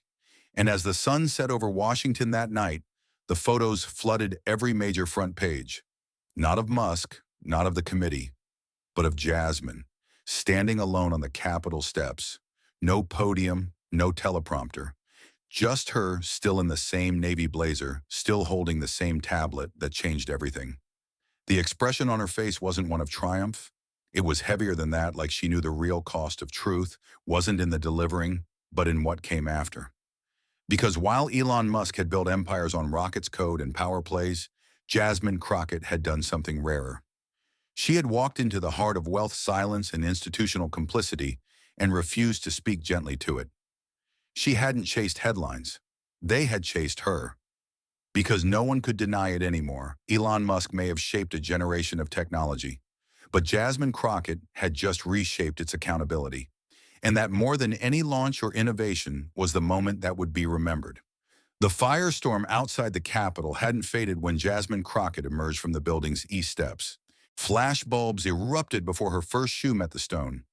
And as the sun set over Washington that night, the photos flooded every major front page. Not of Musk, not of the committee, but of Jasmine, standing alone on the Capitol steps. No podium, no teleprompter. Just her, still in the same navy blazer, still holding the same tablet that changed everything. The expression on her face wasn't one of triumph. It was heavier than that, like she knew the real cost of truth wasn't in the delivering, but in what came after. Because while Elon Musk had built empires on rockets code and power plays, Jasmine Crockett had done something rarer. She had walked into the heart of wealth silence and institutional complicity and refused to speak gently to it. She hadn't chased headlines. They had chased her. Because no one could deny it anymore, Elon Musk may have shaped a generation of technology, but Jasmine Crockett had just reshaped its accountability. And that more than any launch or innovation was the moment that would be remembered. The firestorm outside the Capitol hadn't faded when Jasmine Crockett emerged from the building's east steps. Flash bulbs erupted before her first shoe met the stone.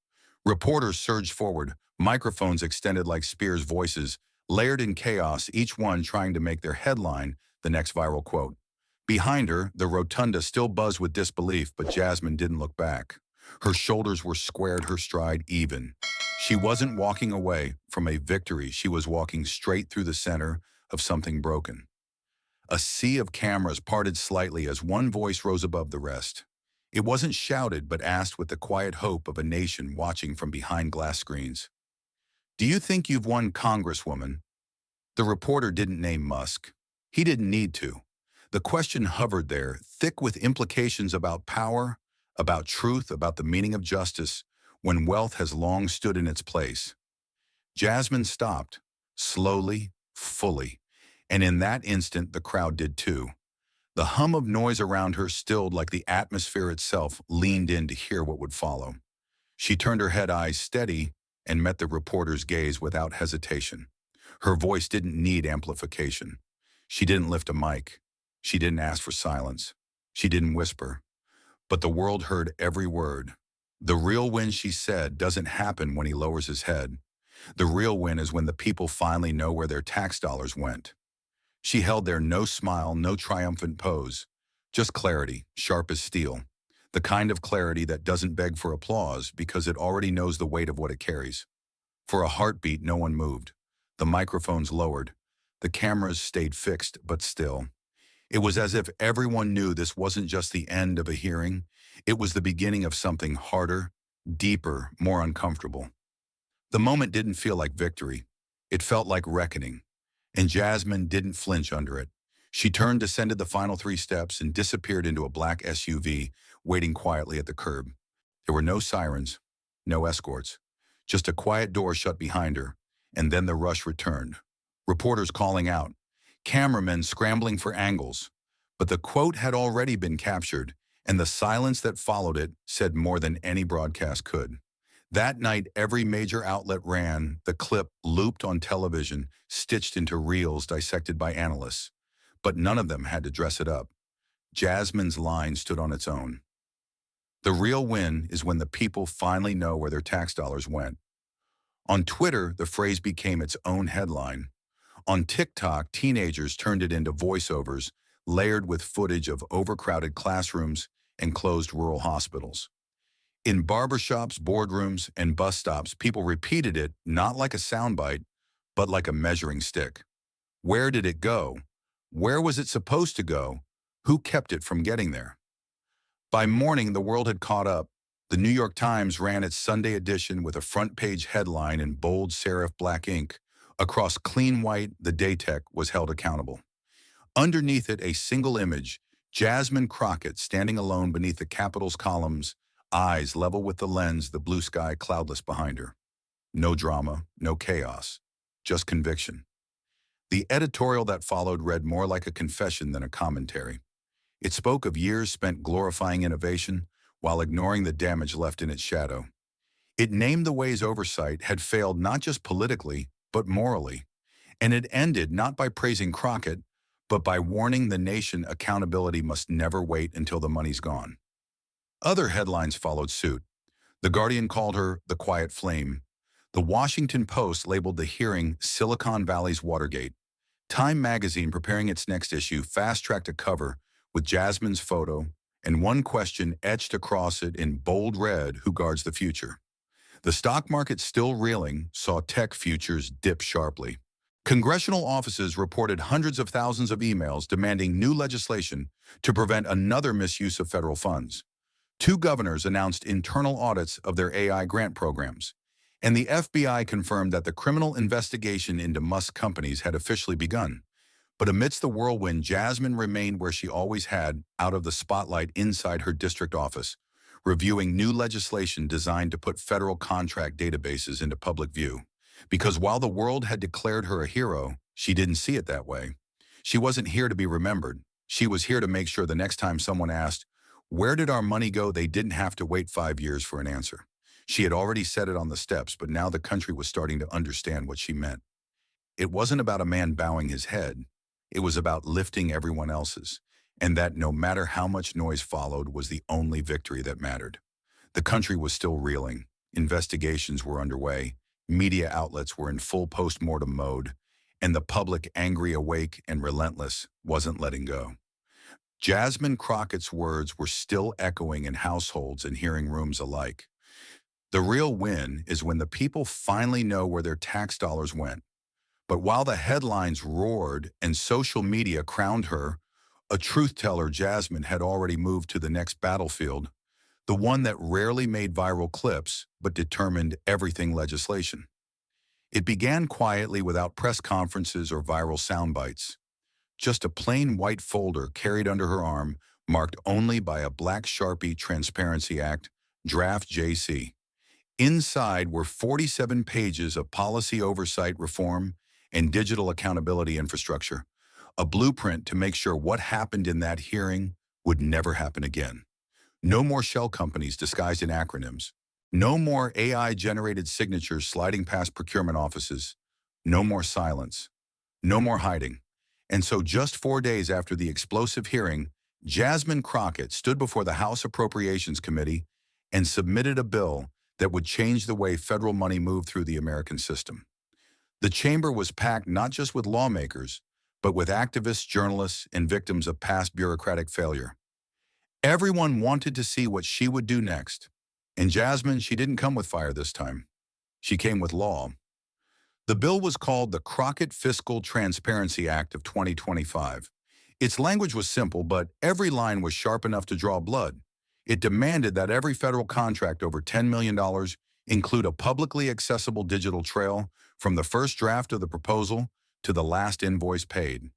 Reporters surged forward, microphones extended like spears' voices, layered in chaos, each one trying to make their headline the next viral quote. Behind her, the rotunda still buzzed with disbelief, but Jasmine didn't look back. Her shoulders were squared, her stride even. She wasn't walking away from a victory, she was walking straight through the center of something broken. A sea of cameras parted slightly as one voice rose above the rest. It wasn't shouted, but asked with the quiet hope of a nation watching from behind glass screens. Do you think you've won, Congresswoman? The reporter didn't name Musk. He didn't need to. The question hovered there, thick with implications about power, about truth, about the meaning of justice, when wealth has long stood in its place. Jasmine stopped, slowly, fully, and in that instant the crowd did too. The hum of noise around her stilled like the atmosphere itself leaned in to hear what would follow. She turned her head, eyes steady, and met the reporter's gaze without hesitation. Her voice didn't need amplification. She didn't lift a mic. She didn't ask for silence. She didn't whisper. But the world heard every word. The real win, she said, doesn't happen when he lowers his head. The real win is when the people finally know where their tax dollars went. She held there, no smile, no triumphant pose, just clarity, sharp as steel. The kind of clarity that doesn't beg for applause because it already knows the weight of what it carries. For a heartbeat, no one moved. The microphones lowered. The cameras stayed fixed, but still. It was as if everyone knew this wasn't just the end of a hearing. It was the beginning of something harder, deeper, more uncomfortable. The moment didn't feel like victory. It felt like reckoning. And Jasmine didn't flinch under it. She turned, descended the final 3 steps, and disappeared into a black SUV, waiting quietly at the curb. There were no sirens, no escorts, just a quiet door shut behind her, and then the rush returned. Reporters calling out, cameramen scrambling for angles. But the quote had already been captured, and the silence that followed it said more than any broadcast could. That night, every major outlet ran the clip, looped on television, stitched into reels dissected by analysts. But none of them had to dress it up. Jasmine's line stood on its own. The real win is when the people finally know where their tax dollars went. On Twitter, the phrase became its own headline. On TikTok, teenagers turned it into voiceovers, layered with footage of overcrowded classrooms and closed rural hospitals. In barbershops, boardrooms, and bus stops, people repeated it not like a soundbite, but like a measuring stick. Where did it go? Where was it supposed to go? Who kept it from getting there? By morning, the world had caught up. The New York Times ran its Sunday edition with a front-page headline in bold serif black ink. Across clean white, the Daytech was held accountable. Underneath it, a single image, Jasmine Crockett standing alone beneath the Capitol's columns, eyes level with the lens, the blue sky cloudless behind her. No drama, no chaos, just conviction. The editorial that followed read more like a confession than a commentary. It spoke of years spent glorifying innovation while ignoring the damage left in its shadow. It named the ways oversight had failed not just politically, but morally. And it ended not by praising Crockett, but by warning the nation accountability must never wait until the money's gone. Other headlines followed suit. The Guardian called her the quiet flame. The Washington Post labeled the hearing Silicon Valley's Watergate. Time magazine, preparing its next issue, fast-tracked a cover with Jasmine's photo and one question etched across it in bold red: who guards the future? The stock market, still reeling, saw tech futures dip sharply. Congressional offices reported hundreds of thousands of emails demanding new legislation to prevent another misuse of federal funds. Two governors announced internal audits of their AI grant programs, and the FBI confirmed that the criminal investigation into Musk companies had officially begun. But amidst the whirlwind, Jasmine remained where she always had, out of the spotlight inside her district office, reviewing new legislation designed to put federal contract databases into public view. Because while the world had declared her a hero, she didn't see it that way. She wasn't here to be remembered. She was here to make sure the next time someone asked, "Where did our money go?" they didn't have to wait 5 years for an answer. She had already said it on the steps, but now the country was starting to understand what she meant. It wasn't about a man bowing his head. It was about lifting everyone else's, and that no matter how much noise followed was the only victory that mattered. The country was still reeling. Investigations were underway. Media outlets were in full post-mortem mode, and the public, angry, awake, and relentless, wasn't letting go. Jasmine Crockett's words were still echoing in households and hearing rooms alike. The real win is when the people finally know where their tax dollars went. But while the headlines roared and social media crowned her a truth teller, Jasmine had already moved to the next battlefield, the one that rarely made viral clips but determined everything: legislation. It began quietly, without press conferences or viral sound bites. Just a plain white folder carried under her arm, marked only by a black Sharpie: Transparency Act, Draft JC. Inside were 47 pages of policy oversight, reform, and digital accountability infrastructure, a blueprint to make sure what happened in that hearing would never happen again. No more shell companies disguised in acronyms. No more AI-generated signatures sliding past procurement offices. No more silence. No more hiding. And so, just 4 days after the explosive hearing, Jasmine Crockett stood before the House Appropriations Committee and submitted a bill that would change the way federal money moved through the American system. The chamber was packed not just with lawmakers, but with activists, journalists, and victims of past bureaucratic failure. Everyone wanted to see what she would do next. And Jasmine, she didn't come with fire this time. She came with law. The bill was called the Crockett Fiscal Transparency Act of 2025. Its language was simple, but every line was sharp enough to draw blood. It demanded that every federal contract over $10 million include a publicly accessible digital trail from the first draft of the proposal to the last invoice paid.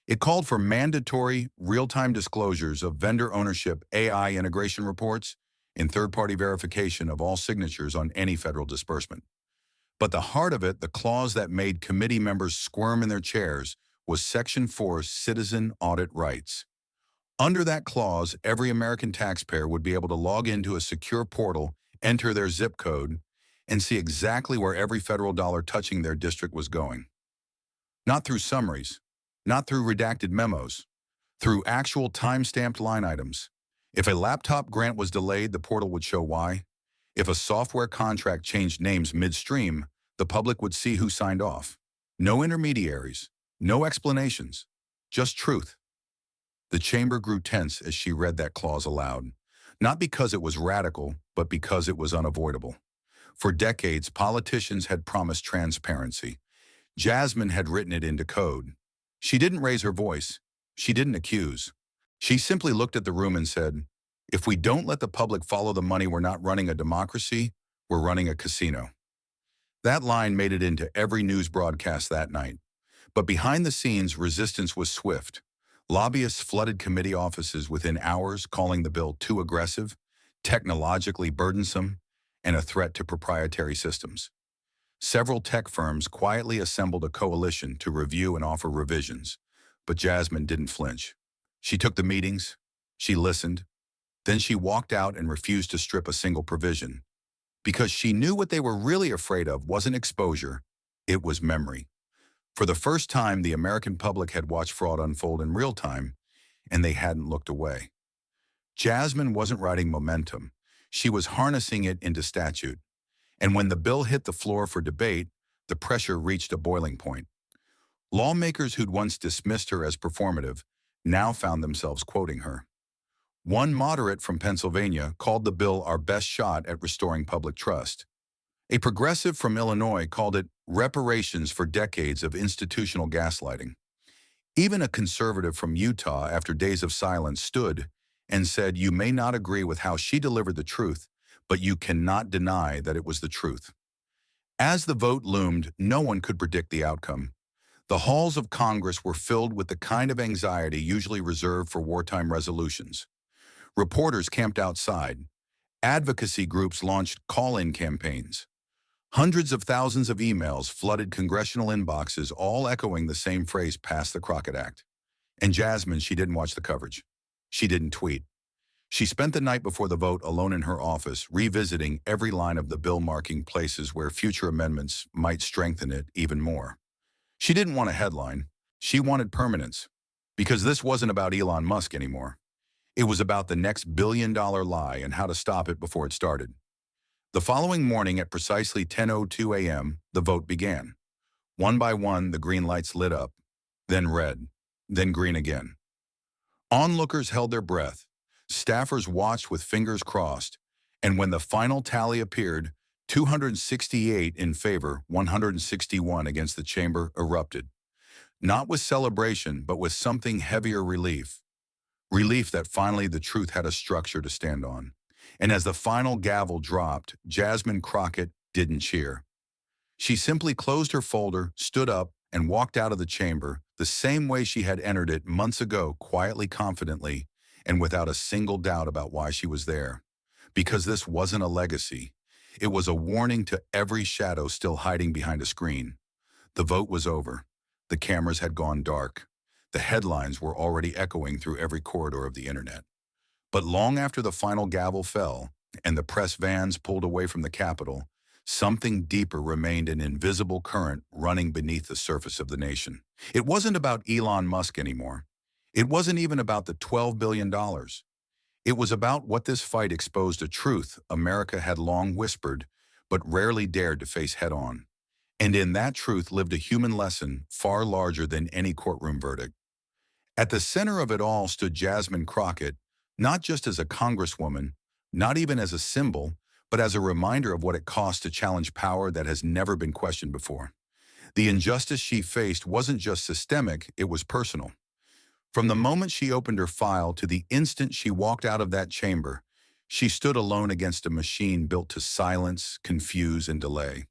It called for mandatory, real-time disclosures of vendor ownership, AI integration reports, and third-party verification of all signatures on any federal disbursement. But the heart of it, the clause that made committee members squirm in their chairs, was Section 4's citizen audit rights. Under that clause, every American taxpayer would be able to log into a secure portal, enter their zip code, and see exactly where every federal dollar touching their district was going. Not through summaries, not through redacted memos, through actual time-stamped line items. If a laptop grant was delayed, the portal would show why. If a software contract changed names midstream, the public would see who signed off. No intermediaries, no explanations, just truth. The chamber grew tense as she read that clause aloud, not because it was radical, but because it was unavoidable. For decades, politicians had promised transparency. Jasmine had written it into code. She didn't raise her voice. She didn't accuse. She simply looked at the room and said, "If we don't let the public follow the money, we're not running a democracy, we're running a casino." That line made it into every news broadcast that night. But behind the scenes, resistance was swift. Lobbyists flooded committee offices within hours, calling the bill too aggressive, technologically burdensome, and a threat to proprietary systems. Several tech firms quietly assembled a coalition to review and offer revisions, but Jasmine didn't flinch. She took the meetings, she listened, then she walked out and refused to strip a single provision, because she knew what they were really afraid of wasn't exposure, it was memory. For the first time, the American public had watched fraud unfold in real time, and they hadn't looked away. Jasmine wasn't riding momentum. She was harnessing it into statute. And when the bill hit the floor for debate, the pressure reached a boiling point. Lawmakers who'd once dismissed her as performative now found themselves quoting her. One moderate from Pennsylvania called the bill our best shot at restoring public trust. A progressive from Illinois called it reparations for decades of institutional gaslighting. Even a conservative from Utah, after days of silence, stood and said, "You may not agree with how she delivered the truth, but you cannot deny that it was the truth." As the vote loomed, no one could predict the outcome. The halls of Congress were filled with the kind of anxiety usually reserved for wartime resolutions. Reporters camped outside. Advocacy groups launched call-in campaigns. Hundreds of thousands of emails flooded congressional inboxes, all echoing the same phrase: "Pass the Crockett Act." And Jasmine, she didn't watch the coverage. She didn't tweet. She spent the night before the vote alone in her office, revisiting every line of the bill, marking places where future amendments might strengthen it even more. She didn't want a headline. She wanted permanence. Because this wasn't about Elon Musk anymore. It was about the next billion-dollar lie and how to stop it before it started. The following morning at precisely 10:02 a.m., the vote began. One by one, the green lights lit up, then red, then green again. Onlookers held their breath. Staffers watched with fingers crossed. And when the final tally appeared, 268 in favor, 161 against, the chamber erupted. Not with celebration, but with something heavier: relief. Relief that finally the truth had a structure to stand on. And as the final gavel dropped, Jasmine Crockett didn't cheer. She simply closed her folder, stood up, and walked out of the chamber the same way she had entered it months ago, quietly, confidently, and without a single doubt about why she was there. Because this wasn't a legacy. It was a warning to every shadow still hiding behind a screen. The vote was over. The cameras had gone dark. The headlines were already echoing through every corridor of the internet. But long after the final gavel fell and the press vans pulled away from the Capitol, something deeper remained, an invisible current running beneath the surface of the nation. It wasn't about Elon Musk anymore. It wasn't even about the $12 billion. It was about what this fight exposed: a truth America had long whispered, but rarely dared to face head-on. And in that truth lived a human lesson far larger than any courtroom verdict. At the center of it all stood Jasmine Crockett, not just as a congresswoman, not even as a symbol, but as a reminder of what it costs to challenge power that has never been questioned before. The injustice she faced wasn't just systemic, it was personal. From the moment she opened her file to the instant she walked out of that chamber, she stood alone against a machine built to silence, confuse, and delay.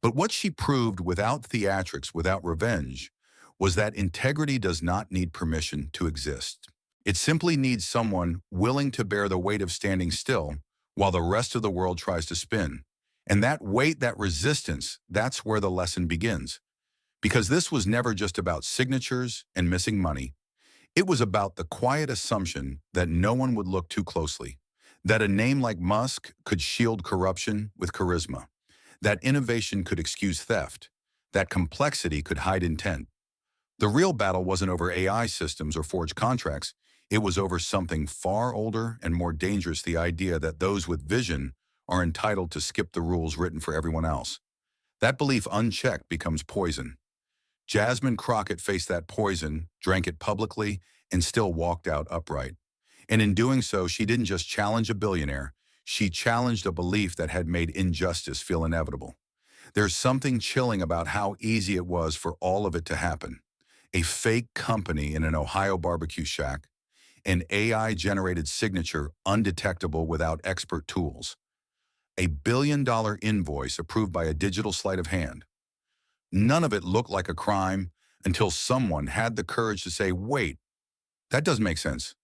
But what she proved, without theatrics, without revenge, was that integrity does not need permission to exist. It simply needs someone willing to bear the weight of standing still while the rest of the world tries to spin. And that weight, that resistance, that's where the lesson begins. Because this was never just about signatures and missing money. It was about the quiet assumption that no one would look too closely, that a name like Musk could shield corruption with charisma, that innovation could excuse theft, that complexity could hide intent. The real battle wasn't over AI systems or forged contracts. It was over something far older and more dangerous: the idea that those with vision are entitled to skip the rules written for everyone else. That belief, unchecked, becomes poison. Jasmine Crockett faced that poison, drank it publicly, and still walked out upright. And in doing so, she didn't just challenge a billionaire, she challenged a belief that had made injustice feel inevitable. There's something chilling about how easy it was for all of it to happen. A fake company in an Ohio barbecue shack, an AI-generated signature undetectable without expert tools, a billion-dollar invoice approved by a digital sleight of hand. None of it looked like a crime until someone had the courage to say, "Wait, that doesn't make sense."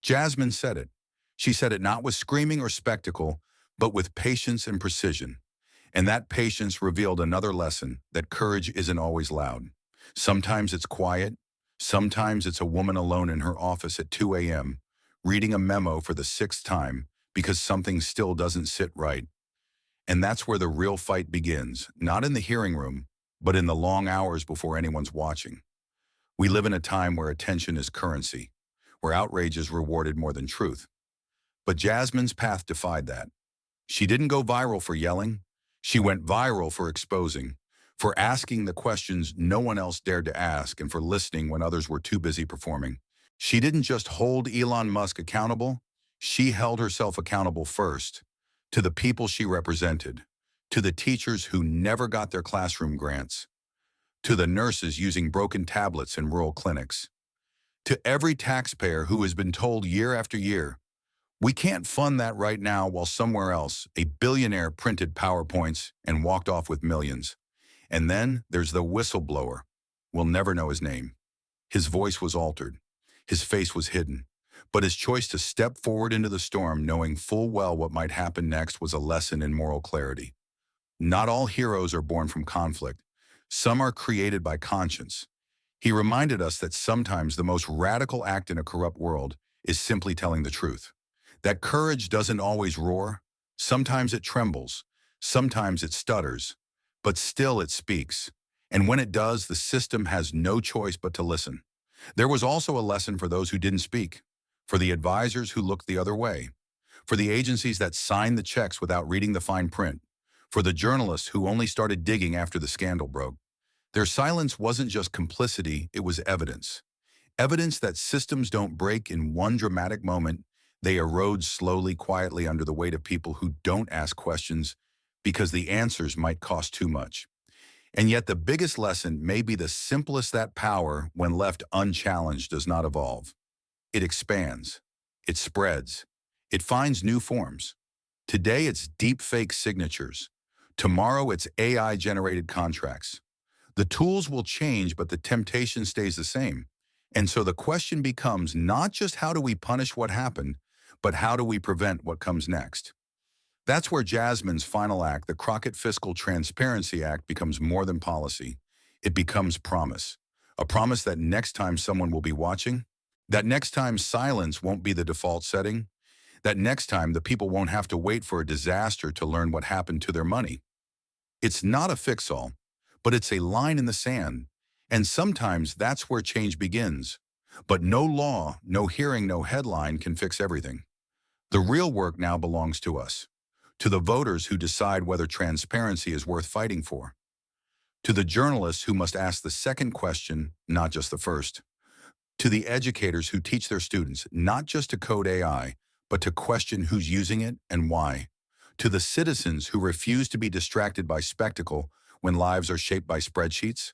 Jasmine said it. She said it not with screaming or spectacle, but with patience and precision. And that patience revealed another lesson: that courage isn't always loud. Sometimes it's quiet. Sometimes it's a woman alone in her office at 2 a.m., reading a memo for the 6th time because something still doesn't sit right. And that's where the real fight begins, not in the hearing room, but in the long hours before anyone's watching. We live in a time where attention is currency, where outrage is rewarded more than truth. But Jasmine's path defied that. She didn't go viral for yelling. She went viral for exposing, for asking the questions no one else dared to ask, and for listening when others were too busy performing. She didn't just hold Elon Musk accountable. She held herself accountable first, to the people she represented, to the teachers who never got their classroom grants, to the nurses using broken tablets in rural clinics, to every taxpayer who has been told year after year, we can't fund that right now, while somewhere else a billionaire printed PowerPoints and walked off with millions. And then there's the whistleblower. We'll never know his name. His voice was altered. His face was hidden. But his choice to step forward into the storm, knowing full well what might happen next, was a lesson in moral clarity. Not all heroes are born from conflict. Some are created by conscience. He reminded us that sometimes the most radical act in a corrupt world is simply telling the truth. That courage doesn't always roar. Sometimes it trembles. Sometimes it stutters. But still it speaks. And when it does, the system has no choice but to listen. There was also a lesson for those who didn't speak, for the advisors who looked the other way, for the agencies that signed the checks without reading the fine print, for the journalists who only started digging after the scandal broke. Their silence wasn't just complicity, it was evidence. Evidence that systems don't break in one dramatic moment. They erode slowly, quietly under the weight of people who don't ask questions because the answers might cost too much. And yet the biggest lesson may be the simplest: that power, when left unchallenged, does not evolve. It expands. It spreads. It finds new forms. Today it's deep-fake signatures. Tomorrow it's AI-generated contracts. The tools will change, but the temptation stays the same. And so the question becomes not just how do we punish what happened, but how do we prevent what comes next? That's where Jasmine's final act, the Crockett Fiscal Transparency Act, becomes more than policy. It becomes promise. A promise that next time someone will be watching, that next time silence won't be the default setting, that next time the people won't have to wait for a disaster to learn what happened to their money. It's not a fix-all, but it's a line in the sand. And sometimes that's where change begins. But no law, no hearing, no headline can fix everything. The real work now belongs to us, to the voters who decide whether transparency is worth fighting for, to the journalists who must ask the second question, not just the first, to the educators who teach their students not just to code AI, but to question who's using it and why, to the citizens who refuse to be distracted by spectacle when lives are shaped by spreadsheets,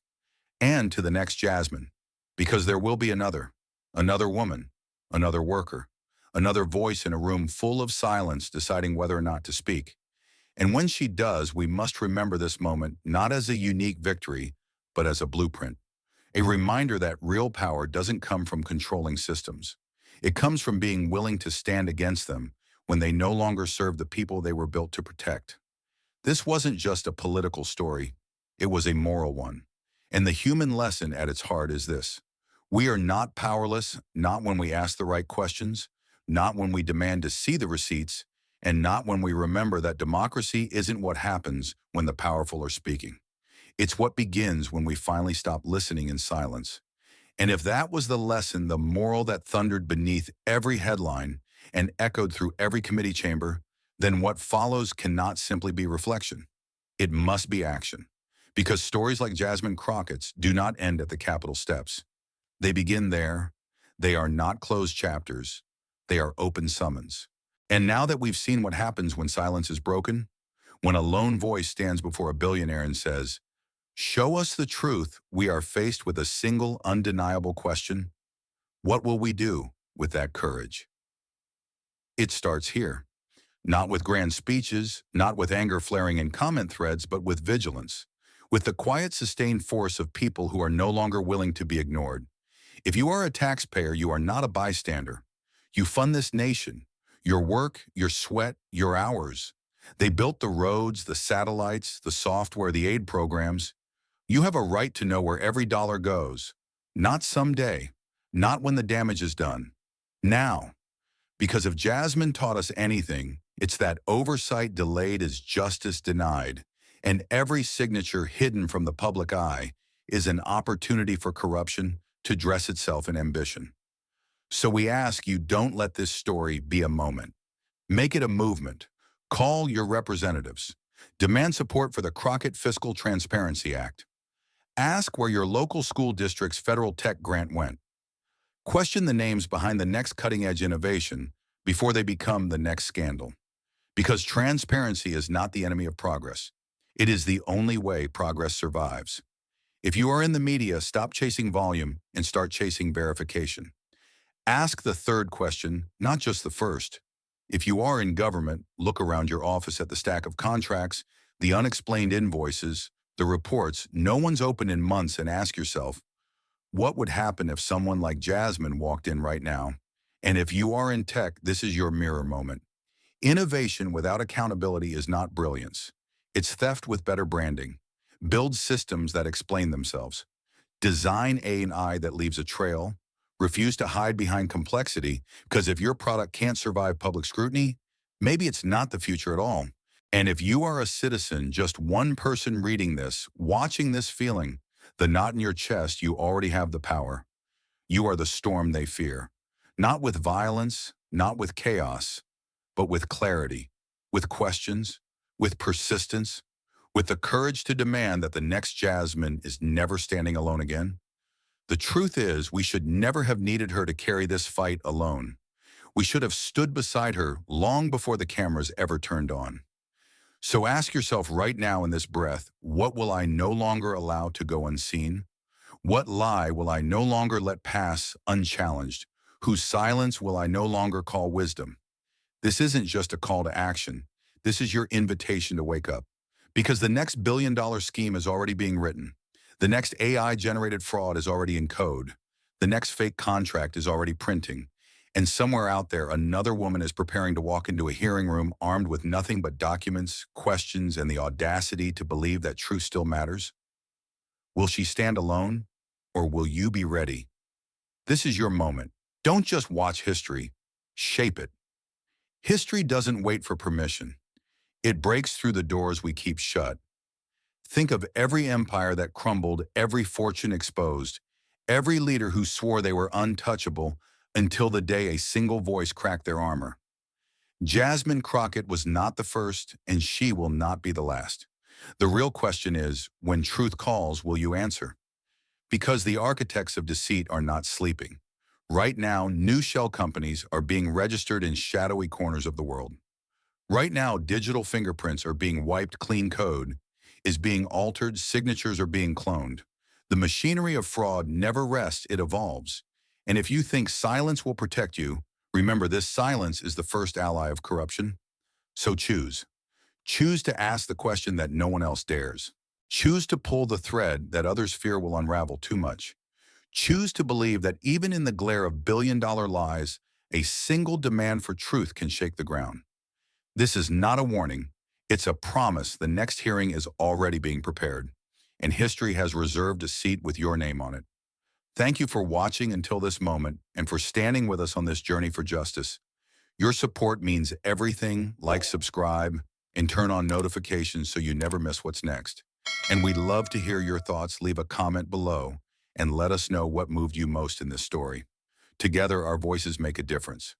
and to the next Jasmine, because there will be another woman, another worker, another voice in a room full of silence deciding whether or not to speak. And when she does, we must remember this moment not as a unique victory, but as a blueprint. A reminder that real power doesn't come from controlling systems. It comes from being willing to stand against them when they no longer serve the people they were built to protect. This wasn't just a political story, it was a moral one. And the human lesson at its heart is this: we are not powerless, not when we ask the right questions, not when we demand to see the receipts, and not when we remember that democracy isn't what happens when the powerful are speaking. It's what begins when we finally stop listening in silence. And if that was the lesson, the moral that thundered beneath every headline and echoed through every committee chamber, then what follows cannot simply be reflection. It must be action. Because stories like Jasmine Crockett's do not end at the Capitol steps. They begin there. They are not closed chapters. They are open summons. And now that we've seen what happens when silence is broken, when a lone voice stands before a billionaire and says, "Show us the truth," we are faced with a single undeniable question: what will we do with that courage? It starts here. Not with grand speeches, not with anger flaring in comment threads, but with vigilance. With the quiet, sustained force of people who are no longer willing to be ignored. If you are a taxpayer, you are not a bystander. You fund this nation. Your work, your sweat, your hours. They built the roads, the satellites, the software, the aid programs. You have a right to know where every dollar goes. Not someday. Not when the damage is done. Now. Because if Jasmine taught us anything, it's that oversight delayed is justice denied, and every signature hidden from the public eye is an opportunity for corruption to dress itself in ambition. So we ask you, don't let this story be a moment. Make it a movement. Call your representatives. Demand support for the Crockett Fiscal Transparency Act. Ask where your local school district's federal tech grant went. Question the names behind the next cutting-edge innovation, before they become the next scandal. Because transparency is not the enemy of progress. It is the only way progress survives. If you are in the media, stop chasing volume and start chasing verification. Ask the third question, not just the first. If you are in government, look around your office at the stack of contracts, the unexplained invoices, the reports no one's opened in months, and ask yourself, what would happen if someone like Jasmine walked in right now? And if you are in tech, this is your mirror moment. Innovation without accountability is not brilliance. It's theft with better branding. Build systems that explain themselves. Design AI that leaves a trail. Refuse to hide behind complexity, because if your product can't survive public scrutiny, maybe it's not the future at all. And if you are a citizen, just one person reading this, watching this, feeling the knot in your chest, you already have the power. You are the storm they fear. Not with violence, not with chaos, but with clarity, with questions, with persistence, with the courage to demand that the next Jasmine is never standing alone again. The truth is, we should never have needed her to carry this fight alone. We should have stood beside her long before the cameras ever turned on. So ask yourself right now in this breath, what will I no longer allow to go unseen? What lie will I no longer let pass unchallenged? Whose silence will I no longer call wisdom? This isn't just a call to action. This is your invitation to wake up. Because the next billion-dollar scheme is already being written. The next AI-generated fraud is already in code. The next fake contract is already printing. And somewhere out there, another woman is preparing to walk into a hearing room armed with nothing but documents, questions, and the audacity to believe that truth still matters. Will she stand alone, or will you be ready? This is your moment. Don't just watch history, shape it. History doesn't wait for permission. It breaks through the doors we keep shut. Think of every empire that crumbled, every fortune exposed, every leader who swore they were untouchable until the day a single voice cracked their armor. Jasmine Crockett was not the first, and she will not be the last. The real question is, when truth calls, will you answer? Because the architects of deceit are not sleeping. Right now, new shell companies are being registered in shadowy corners of the world. Right now, digital fingerprints are being wiped, clean code is being altered, signatures are being cloned. The machinery of fraud never rests, it evolves. And if you think silence will protect you, remember this silence is the first ally of corruption. So choose. Choose to ask the question that no one else dares. Choose to pull the thread that others fear will unravel too much. Choose to believe that even in the glare of billion-dollar lies, a single demand for truth can shake the ground. This is not a warning. It's a promise. The next hearing is already being prepared, and history has reserved a seat with your name on it. Thank you for watching until this moment and for standing with us on this journey for justice. Your support means everything. Like, subscribe, and turn on notifications so you never miss what's next. And we'd love to hear your thoughts. Leave a comment below and let us know what moved you most in this story. Together, our voices make a difference.